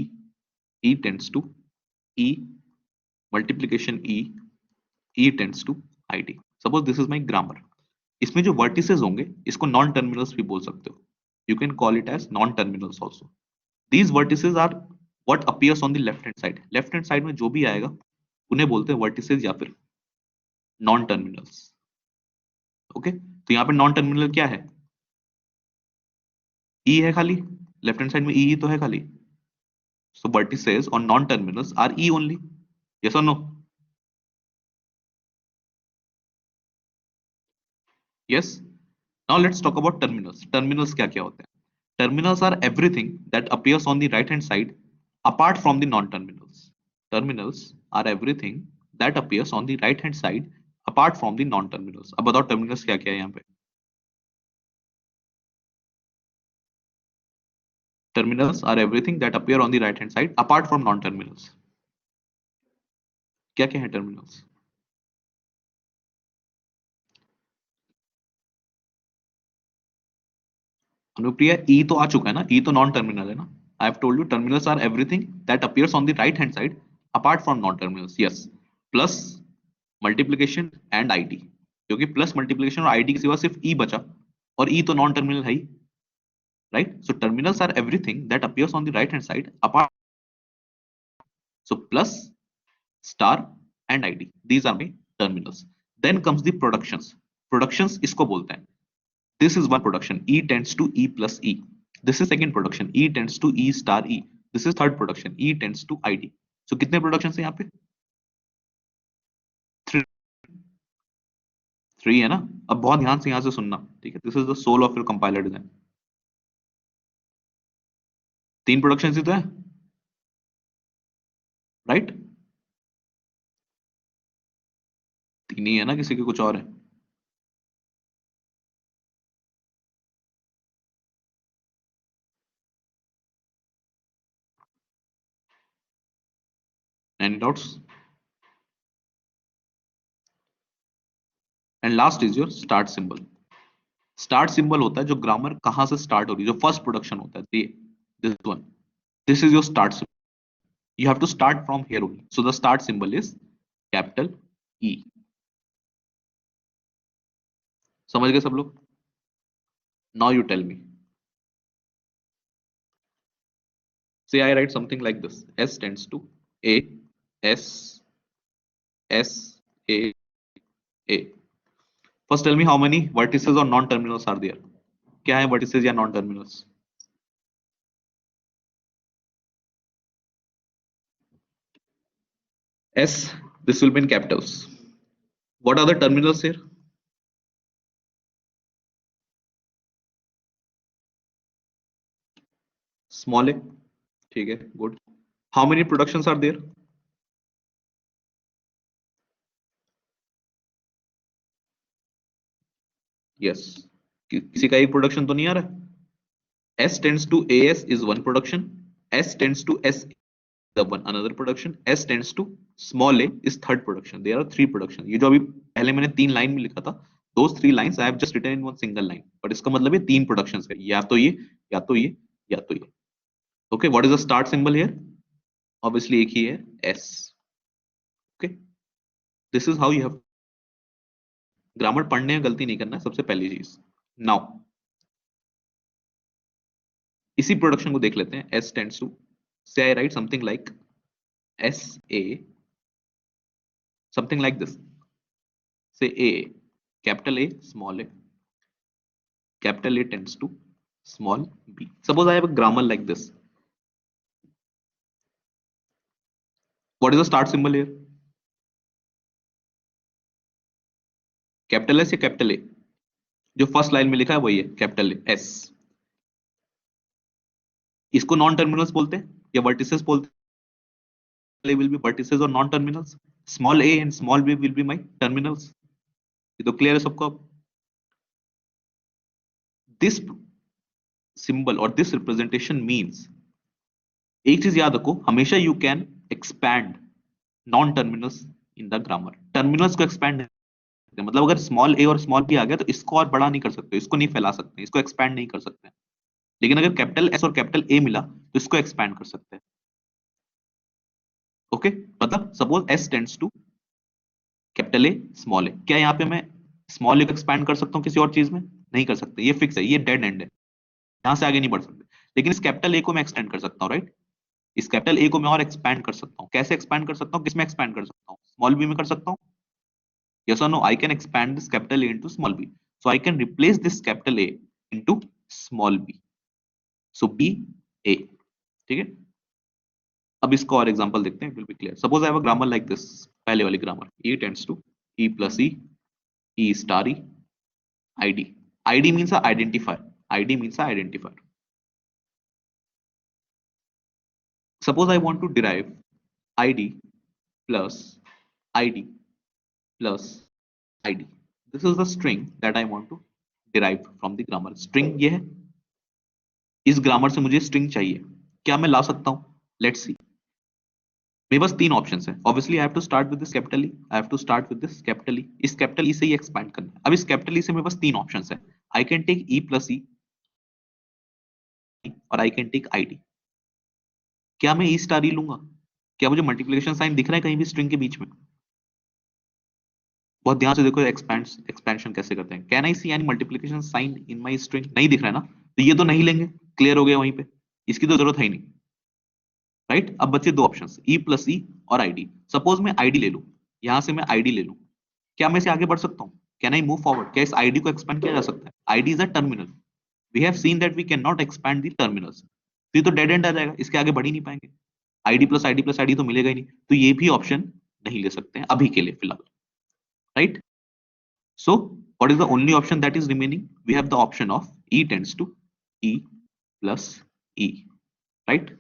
E tends to E multiplication E, E tends to I T. Suppose this is my grammar. इसमें जो vertices होंगे इसको non terminals भी बोल सकते हो, you can call it as non terminals also. These vertices are what appears on the left hand side। Left hand side में जो भी आएगा उन्हें बोलते हैं वर्टिसेस या फिर नॉन टर्मिनल्स, ओके। तो यहाँ पे नॉन टर्मिनल क्या है? ई है खाली, लेफ्ट हैंड साइड में ई तो है खाली। सो वर्टिसेस और non terminals are E only, yes और no? Yes. Now let's talk about terminals. Terminals क्या क्या होते हैं? Terminals are everything that appears on the right hand side apart from the non-terminals। Terminals are everything that appears on the right hand side apart from the non-terminals। अब बताओ terminals क्या क्या है यहाँ पे? Terminals are everything that appear on the right hand side apart from non-terminals। क्या क्या है टर्मिनल्स? अनुप्रिया, ई तो आ चुका है ना, ई तो नॉन टर्मिनल है ना। I have told you terminals are everything that appears on the right hand side apart from non terminals, yes, plus multiplication and ID, क्योंकि प्लस मल्टीप्लीकेशन और आईडी के सिवा सिर्फ ई बचा, और ई तो नॉन टर्मिनल है ही, right? So terminals are everything that appears on the right hand side apart, so plus star and ID, these are my terminals. Then comes the productions. Productions इसको बोलते हैं, this is one production, E tends to E plus E. This is second production, E tends to E star E. This is third production, E tends to ID. So कितने productions हैं यहाँ पे? 3. 3 है ना? अब बहुत ध्यान से यहाँ से सुनना, ठीक है? This is the soul of your compiler design. 3 productions ही तो है, right? 3 ही है ना, किसी के कुछ और है? Any doubts? And last is your start symbol. Start symbol होता है जो ग्रामर कहाँ से स्टार्ट हो रही है, जो फर्स्ट प्रोडक्शन होता है, this one. This is your start symbol. You have to start from here only. So the start symbol is capital E. समझ गए सब लोग? Now you tell me. Say I write something like this. S tends to A, S, S, A, A. First tell me how many vertices or non-terminals are there. क्या है vertices या non-terminals? S, this will be in capitals. What are the terminals here? Small a. ठीक है, good. How many productions are there? Yes. किसी का एक production तो नहीं आ रहा? S tends to AS is one production. S tends to S the one another production. S tends to small a is third production. There are 3 production. ये जो अभी पहले मैंने 3 लाइन में लिखा था, those 3 lines I have just written in one single line. But इसका मतलब ये 3 productions है, या तो ये, या तो ये, या तो ये. Okay, what is the start symbol here? Obviously एक ही है, S. Okay, this is how you have. Grammar पढ़ने में गलती नहीं करना है, सबसे पहली चीज. नाउ इसी प्रोडक्शन को देख लेते हैं. S tends to, say I write something like S A, something like this. Say A, capital A, small a, capital A tends to small b. Suppose I have a grammar like this. What is the start symbol here? Capital S या capital A? जो first line में लिखा है वही है, capital S. इसको non terminals बोलते हैं या वर्टिसेस बोलते हैं? विल बी वर्टिसेस और non terminals. Small a and small b will be my terminals. ये तो क्लियर है सबको? दिस सिंबल और दिस रिप्रेजेंटेशन मींस, एक चीज याद रखो, हमेशा you can expand non terminals in the grammar. Terminals को एक्सपैंड, मतलब अगर स्मॉल ए और स्मॉल बी आ गया तो इसको और बड़ा नहीं कर सकते, इसको नहीं फैला सकते, इसको एक्सपैंड नहीं कर सकते. लेकिन अगर कैपिटल एस और कैपिटल ए मिला तो इसको एक्सपैंड कर सकते हैं. ओके, मतलब suppose S tends to capital A small a, क्या यहाँ पे मैं स्मॉल ए को एक्सपैंड कर सकता हूँ किसी और चीज में? नहीं कर सकते, ये फिक्स है, ये डेड एंड है, यहां से आगे नहीं बढ़ सकते. लेकिन इस कैपिटल ए को मैं एक्सटेंड कर सकता हूँ, राइट? इस कैपिटल ए को मैं और एक्सपैंड कर सकता हूँ. कैसे एक्सपैंड कर सकता हूँ, किसमें एक्सपैंड कर सकता हूँ? स्मॉल बी में कर सकता हूँ. Yes or no? I can expand this capital A into small b. So I can replace this capital A into small b. So B A. ठीक है? अब इसका और एग्जांपल देखते हैं, will be clear. Suppose I have a grammar like this. पहले वाली grammar. E tends to E plus E, E star E, ID. ID means a identifier. ID means a identifier. Suppose I want to derive ID plus ID plus ID. This is the string that I want to derive from the grammar. String ये है, इस grammar से मुझे string चाहिए, क्या मैं ला सकता हूं? Let's see. मेरे पास 3 ऑप्शंस हैं. Obviously I have to start with this capital E, I have to start with this capital E. इस कैपिटल ई से ही एक्सपैंड करना है. अब इस कैपिटल ई से मेरे पास 3 ऑप्शंस हैं. I can take E plus E or I can take ID. क्या मैं ई स्टार ई लूंगा? क्या मुझे मल्टीप्लिकेशन साइन दिख रहा है कहीं भी स्ट्रिंग के बीच में? बहुत ध्यान से देखो एक्सपेंशन कैसे करते हैं। Can I see any multiplication sign in my string? नहीं दिख रहा है ना, तो ये तो नहीं लेंगे, क्लियर हो गया वहीं पे, इसकी तो जरूरत है ही नहीं, राइट। अब बचे दो ऑप्शन, ई प्लस ई और आईडी। सपोज मैं आईडी ले लूं, यहां से मैं आईडी ले लूं, क्या मैं इसे आगे बढ़ सकता हूँ? Can I move forward? क्या इस आईडी को एक्सपेंड किया जा सकता है? ID is a terminal, we have seen that we can not expand the terminals, तो ये तो डेड एंड आ जाएगा, इसके आगे बढ़ ही नहीं पाएंगे। ID plus ID plus ID तो मिलेगा ही नहीं, तो ये भी ऑप्शन नहीं ले सकते हैं अभी के लिए फिलहाल, right. So what is the only option that is remaining? We have the option of E tends to E plus E, right.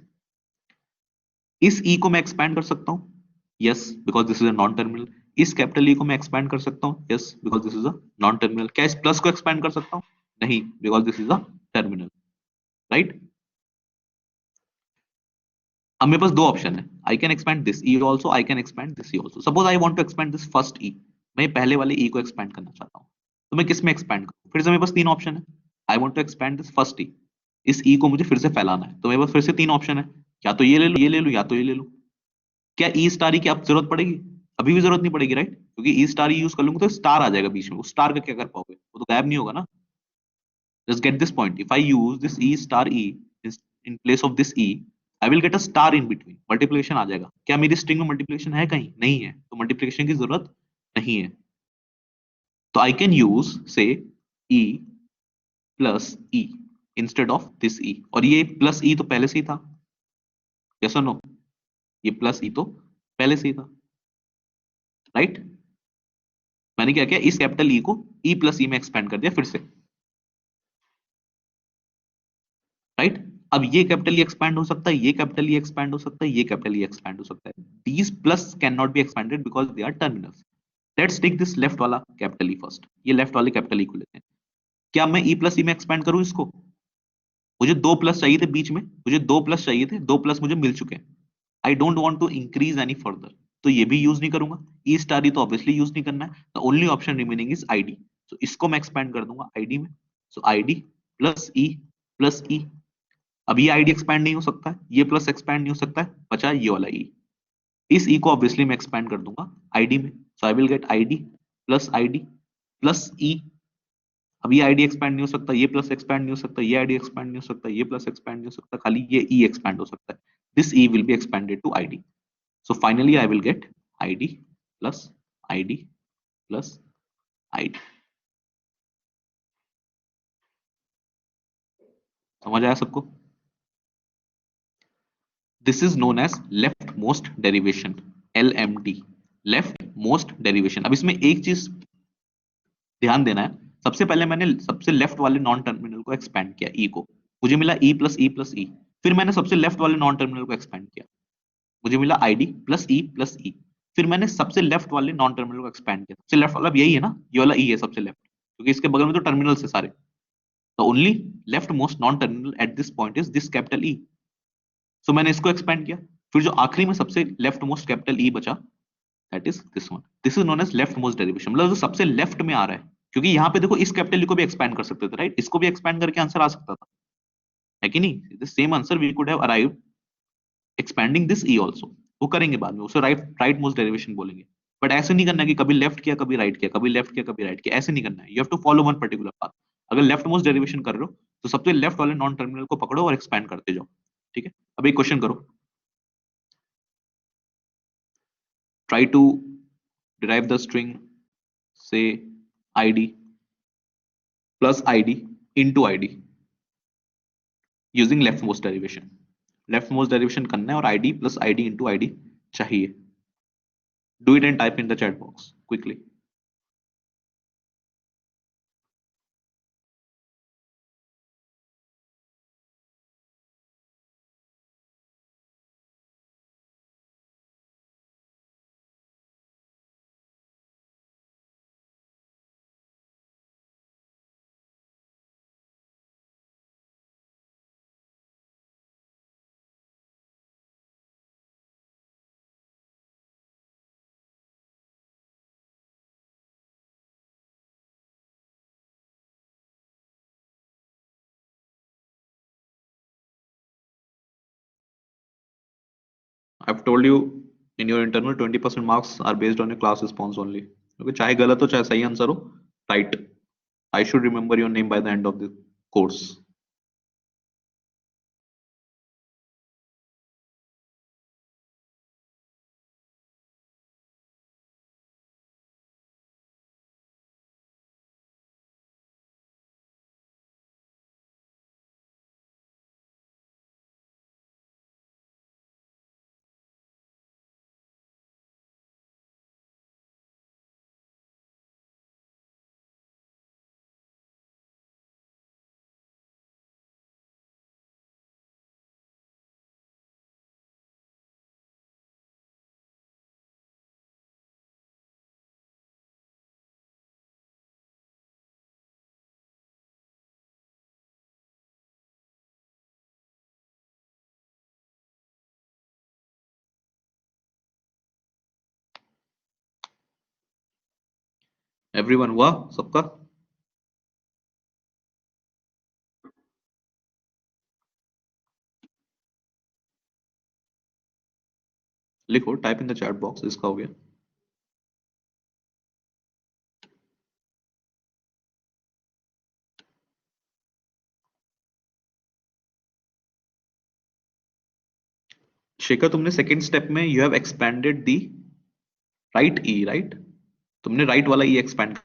इस ई को मैं एक्सपैंड कर सकता हूं, yes, because this is a non terminal. इस capital E को मैं expand कर सकता हूं, yes, because this is a non terminal. क्या इस प्लस को एक्सपैंड कर सकता हूं? नहीं, because this is a terminal, right. अब मेरे पास दो ऑप्शन है, I can expand this E also, I can expand this E also. Suppose I want to expand this first E, मैं पहले वाले ई को एक्सपैंड करना चाहता हूँ, तो मैं किस में एक्सपैंड करूँ? फिर से मेरे पास तीन ऑप्शन है, I want to expand this first E, इस ई को मुझे फिर से फैलाना है, तो मेरे पास फिर से तीन ऑप्शन है, या तो ये ले लो, ये ले लो, या तो ये ले लो। क्या ई स्टार ई की अब जरूरत पड़ेगी? अभी भी जरूरत नहीं पड़ेगी, राइट, क्योंकि ई स्टार ई यूज कर लूंगा तो स्टार आ जाएगा बीच में, उस स्टार का क्या कर पाओगे, वो तो गायब नहीं होगा ना। Just get this point. If I use this E star E in place of this E, I will get a star in between. Multiplication आ जाएगा। क्या मेरी स्ट्रिंग में मल्टीप्लिकेशन है कहीं? नहीं है, तो मल्टीप्लिकेशन की जरूरत नहीं है। तो I can use say E plus E instead of this E, और ये प्लस E तो पहले से ही था, yes or no? ये प्लस E तो पहले से ही था, राइट। मैंने क्या किया, इस कैपिटल E को E प्लस E में एक्सपेंड कर दिया फिर से, राइट। अब ये कैपिटल एक्सपैंड हो सकता है, ये कैपिटल एक्सपैंड हो सकता है, ये कैपिटल एक्सपैंड हो सकता है। These plus can not be expanded because they are terminals. Let's take this left वाला कैपिटल ई फर्स्ट, ये लेफ्ट वाले कैपिटल ई को लेते हैं। क्या मैं ई प्लस ई में एक्सपैंड करूं इसको? मुझे दो प्लस चाहिए थे बीच में, मुझे दो प्लस चाहिए थे, दो प्लस मुझे मिल चुके हैं। I don't want to increase any further, तो ये भी यूज नहीं करूंगा। ई स्टार ई तो ऑब्वियसली यूज नहीं करना है, the only option remaining is ID, तो इसको मैं एक्सपेंड कर दूंगा आईडी में। सो आईडी प्लस ई, अब ये आईडी एक्सपैंड नहीं हो सकता है, ये प्लस एक्सपैंड नहीं हो सकता है, बचा ये वाला ई। इस ई को ऑब्वियसली मैं एक्सपैंड कर दूंगा आईडी में, so I will get ID plus E. अब ये आईडी एक्सपैंड नहीं हो सकता, ये प्लस एक्सपैंड नहीं हो सकता, ये आईडी एक्सपैंड नहीं हो सकता, ये प्लस एक्सपैंड नहीं हो सकता, खाली ये ई एक्सपैंड हो सकता है। This E will be expanded to ID, so finally I will get ID plus ID plus ID. समझ आया सबको? This is known as left most derivation, LMD, left most derivation. अब इसमें एक चीज ध्यान देना है, सबसे पहले मैंने सबसे लेफ्ट वाले नॉन टर्मिनल को एक्सपेंड किया, ई को, मुझे मिला ई प्लस ई। फिर मैंने सबसे लेफ्ट वाले नॉन टर्मिनल को एक्सपेंड किया, मुझे मिला आईडी प्लस ई। फिर मैंने सबसे लेफ्ट वाले नॉन टर्मिनल को एक्सपेंड किया, सबसे लेफ्ट वाला अब यही है ना, ये वाला ई है सबसे लेफ्ट, क्योंकि इसके बगल में तो टर्मिनल है सारे। तो only left most non terminal at this point is this capital E, so मैंने इसको एक्सपेंड किया। फिर जो आखिरी में सबसे लेफ्ट मोस्ट कैपिटल ई बचा, that is this one, this is known as left most derivation, मतलब जो सबसे लेफ्ट में आ रहा है। क्योंकि यहाँ पे देखो इस कैपिटल को भी एक्सपैंड कर सकते थे, राइट, इसको भी एक्सपैंड करके आंसर आ सकता था, है कि नहीं? The same answer we could have arrived expanding this E also. वो करेंगे बाद में, उसे राइट मोस्ट डेरिवेशन बोलेंगे। बट ऐसे नहीं करना है कि कभी लेफ्ट किया कभी राइट किया, कभी लेफ्ट किया कभी राइट किया, ऐसे नहीं करना है। You have to follow one particular path. अगर लेफ्ट मोस्ट डेरिवेशन कर रहे हो तो सबसे लेफ्ट वाले नॉन टर्मिनल को पकड़ो और एक्सपैंड करते जाओ, ठीक है। अब एक क्वेश्चन करो, try to derive the string से id plus id into id using left most derivation. Left most derivation करना है और id plus id into id चाहिए। Do it and type in the chat box quickly. I've told you in your internal 20% marks are based on your class response only. Okay, चाहे गलत हो चाहे सही answer हो, right. I should remember your name by the end of the course. Everyone हुआ सबका? लिखो, type in the chat box, इसका हो गया। शेखर, तुमने सेकेंड स्टेप में you have expanded the right E, right? तुमने राइट वाला ई expand,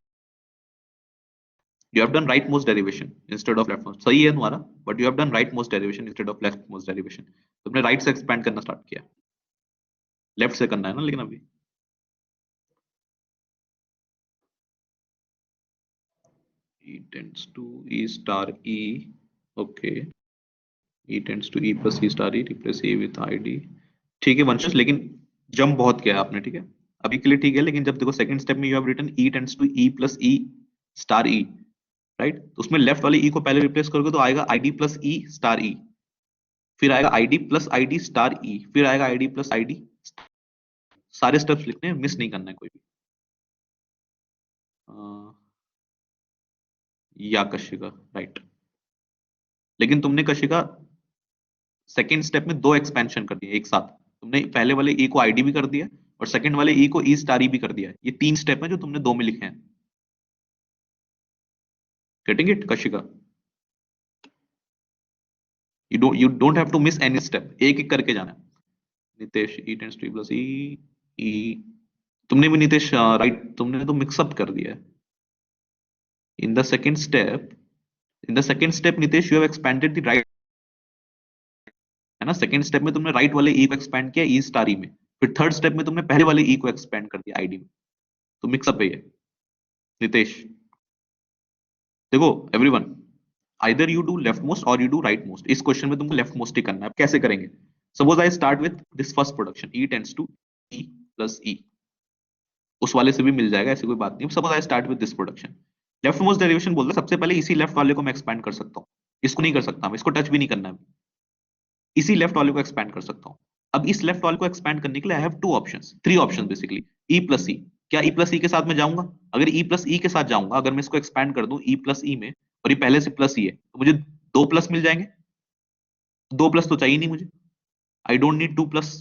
you have done rightmost derivation instead of leftmost, सही है तुम्हारा, but you have done rightmost derivation instead of leftmost derivation. तुमने राइट से एक्सपेंड करना start किया, लेफ्ट से करना है ना लेकिन अभी। E tends to E star E, okay. E tends to E plus E star E, replace E with ID. ठीक है वंशज, लेकिन जंप बहुत किया है आपने, ठीक है अभी के लिए ठीक है, लेकिन जब देखो सेकंड स्टेप में you have written E tends to E plus E star E, right? तो उसमें लेफ्ट वाले ई को पहले रिप्लेस करोगे तो आएगा आईडी प्लस ई स्टार ई, फिर आएगा आईडी प्लस आईडी स्टार ई, फिर आएगा आईडी प्लस आईडी। सारे स्टेप्स लिखने हैं, मिस नहीं करना है कोई भी। या कशिका, राइट। लेकिन तुमने कशिका सेकेंड स्टेप में दो एक्सपेंशन कर दिए एक साथ। तुमने पहले वाले ई को आईडी भी कर दिया और सेकंड वाले ई को ई स्टार ई भी कर दिया। ये तीन स्टेप है जो तुमने दो में लिखे हैं। Getting it Kashika? you don't have to miss any step, एक एक करके जाना है। नितेश, ई tends to E plus E, ई तुमने भी नितेश राइट, तुमने तो मिक्सअप कर दिया है। In the second step, in the second step Nitesh you have expanded the right, है ना? सेकेंड स्टेप में तुमने राइट वाले ई को एक्सपेंड किया ई स्टार ई में, फिर थर्ड स्टेप में तुमने पहले वाले ई को एक्सपेंड कर दिया आईडी में, तो मिक्सअप है ये नितेश। देखो everyone, either you do left most or you do right most. इस क्वेश्चन में तुमको लेफ्ट मोस्ट ही करना है। कैसे करेंगे? Suppose I start with this first production E tends to E plus E, उस वाले से भी मिल जाएगा, ऐसी कोई बात नहीं। Suppose I start with this production, left most derivation बोलते हैं सबसे पहले इसी लेफ्ट वाले को मैं एक्सपैंड कर सकता हूँ, इसको नहीं कर सकता, मैं इसको टच भी नहीं करना है, इसी लेफ्ट वाले को एक्सपैंड कर सकता हूँ। अब इस लेफ्ट वाले को एक्सपैंड करने के लिए I have two options, three options basically. E plus E, क्या ई प्लस ई के साथ मैं जाऊंगा? अगर ई प्लस ई के साथ जाऊंगा, अगर मैं इसको एक्सपैंड कर दूं ई प्लस ई में और ये पहले से प्लस ई है, तो मुझे दो प्लस मिल जाएंगे। दो प्लस तो चाहिए नहीं मुझे, I don't need to plus,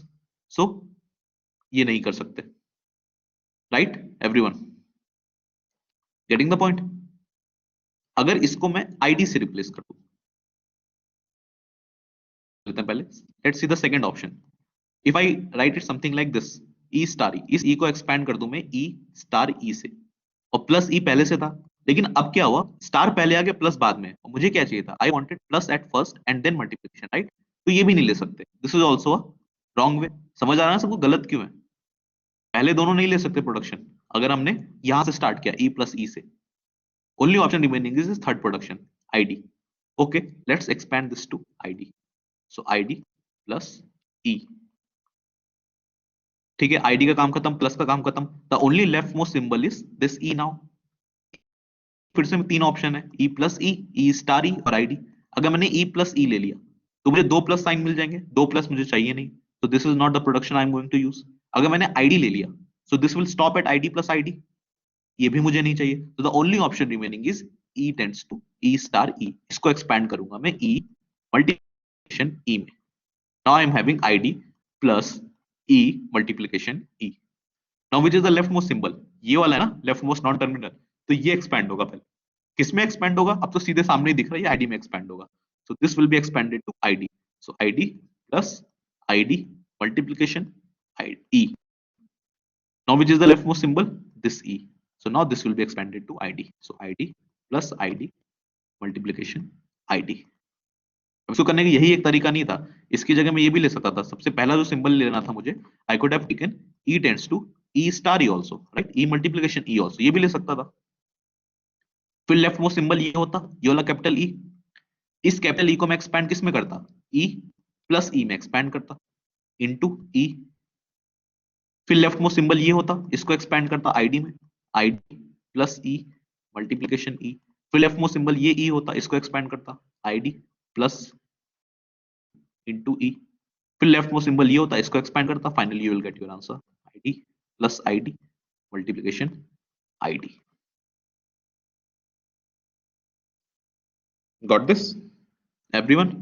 so ये नहीं कर सकते। Right everyone, getting the point? अगर इसको मैं आईडी से रिप्लेस कर दूं, लेते हैं पहले, let's see the second option. If I write it something like this, E star E, इस ई को एक्सपैंड कर दूं मैं ई स्टार ई से, और प्लस ई पहले से था, लेकिन अब क्या हुआ, स्टार पहले आ गया प्लस बाद में, और मुझे क्या चाहिए था, I wanted plus at first and then multiplication, right? तो ये भी नहीं ले सकते, this is also a wrong way. समझ आ रहा है सबको गलत क्यों है? पहले दोनों नहीं ले सकते प्रोडक्शन, अगर हमने यहां से स्टार्ट किया ई प्लस ई से, only option remaining is third production id. Okay, let's expand this to id, so id plus e, ठीक है? id का काम खत्म, प्लस का काम खत्म, the only left most symbol is this e now। फिर से तीन ऑप्शन है, e प्लस ई, ई स्टार ई और id। अगर मैंने e प्लस ई ले लिया तो मुझे दो प्लस साइन मिल जाएंगे, दो प्लस मुझे चाहिए नहीं, तो this is not the production I am going to use. अगर मैंने id ले लिया, so this will stop at id plus id, ये भी मुझे नहीं चाहिए, तो the only option remaining is E tends to E star E. इसको एक्सपैंड करूंगा मैं ई मल्टीप्लिकेशन ई में, now I am having ID plus E multiplication E. Now which is the leftmost symbol? ये वाला है ना leftmost non terminal, तो ये expand होगा पहले. किसमें expand होगा? अब तो सीधे सामने ही दिख रहा है, ये ID में expand होगा. So this will be expanded to ID. So ID plus ID multiplication E. Now which is the leftmost symbol? This E. So now this will be expanded to ID. So ID plus ID multiplication ID. इसको करने का यही एक तरीका नहीं था, इसकी जगह मैं ये भी ले सकता था. सबसे पहला जो सिंबल लेना था मुझे, I could have taken E tends to E star E also, right? E multiplication E also, ये भी ले सकता था. फिर लेफ्ट मोस्ट सिंबल ये होता, ये वाला कैपिटल E. इस कैपिटल E को मैं एक्सपैंड किस में करता? E प्लस E में एक्सपैंड करता इनटू E. फिर लेफ्ट मोस्ट सिंबल ये होता, इसको एक्सपैंड करता ID में, ID plus E multiplication E. फिर लेफ्ट मोस्ट सिंबल ये E होता, इसको एक्सपैंड करता ID प्लस इंटू E. फिर लेफ्ट मोस्ट सिंबल ये होता, इसको एक्सपैंड करता, finally you will get your answer ID plus ID multiplication ID. Got this everyone?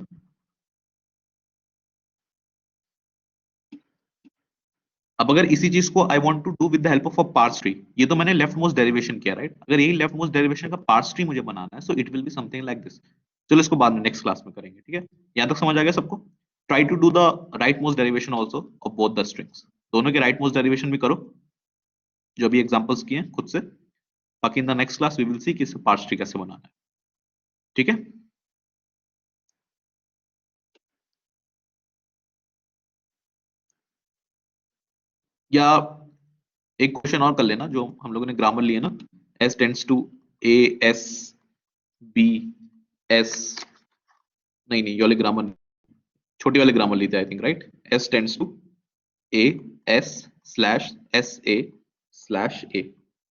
अब अगर इसी चीज को I want to do with the help of a parse tree, ये तो मैंने लेफ्ट मोस्ट डेरिवेशन किया, राइट? अगर यही लेफ्ट मोस्ट डेरिवेशन का पार्स ट्री मुझे बनाना है, so it will be something like this. चलो इसको बाद में नेक्स्ट क्लास में करेंगे, ठीक है? यहाँ तक समझ आ गया सबको? Try to do the right most derivation also of both the strings. दोनों के राइट मोस्ट डेरिवेशन भी करो, जो भी एग्जांपल्स किए हैं खुद से. बाकी in the next class we will see कि इसे पार्स ट्री कैसे बनाना है, ठीक है? या एक क्वेश्चन और कर लेना, जो हम लोगों ने ग्रामर लिया ना, S tends to A S B S, नहीं नहीं, ये वाले ग्रामर, छोटी वाले ग्रामर ली थी I think, right? S tends to A S slash S A slash A.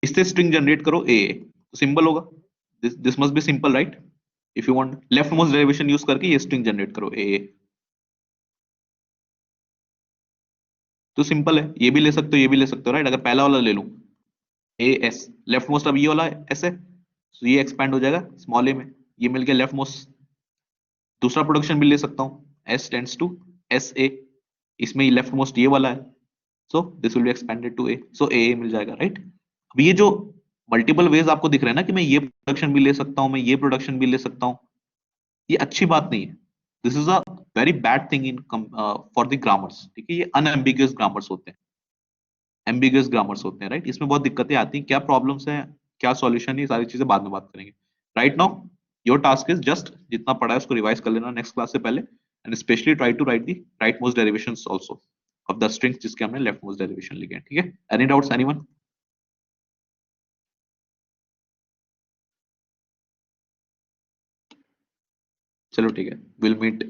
इससे स्ट्रिंग जनरेट करो A A, तो सिंपल होगा. This must be simple, right? If you want left most derivation use करके ये string generate करो A A, तो simple है. ये भी ले सकते हो, ये भी ले सकते हो, राइट? अगर पहला वाला ले लूं A S, लेफ्ट मोस्ट अब ये वाला S है, तो ये एक्सपैंड हो जाएगा स्मॉल a में, ये मिल गया लेफ्ट मोस्ट. दूसरा प्रोडक्शन भी ले सकता हूं S tends to S A, इसमें लेफ्ट मोस्ट ये वाला है, so this will be expanded to A, so A मिल जाएगा, राइट? अब ये जो मल्टीपल वेज आपको दिख रहे हैं ना, कि मैं ये प्रोडक्शन भी ले सकता हूं, मैं ये प्रोडक्शन भी ले सकता हूं, ये अच्छी बात नहीं है. This is a very bad thing in for the grammars, ठीक है? ये अनएम्बिगुअस ग्रामर्स होते हैं, एम्बिगुअस ग्रामर्स होते हैं, राइट? इसमें बहुत दिक्कतें आती हैं. क्या प्रॉब्लम्स हैं, क्या सॉल्यूशन है, ये सारी चीजें बाद में बात करेंगे. Right now your task is just जितना पढ़ा है उसको रिवाइज कर लेना नेक्स्ट क्लास से पहले, and specially try to write the right most derivations also of the strings जिसके हमने लेफ्ट मोस्ट डेरिवेशन लिखे हैं, ठीक है? Any doubts anyone? चलो ठीक है, विल मीट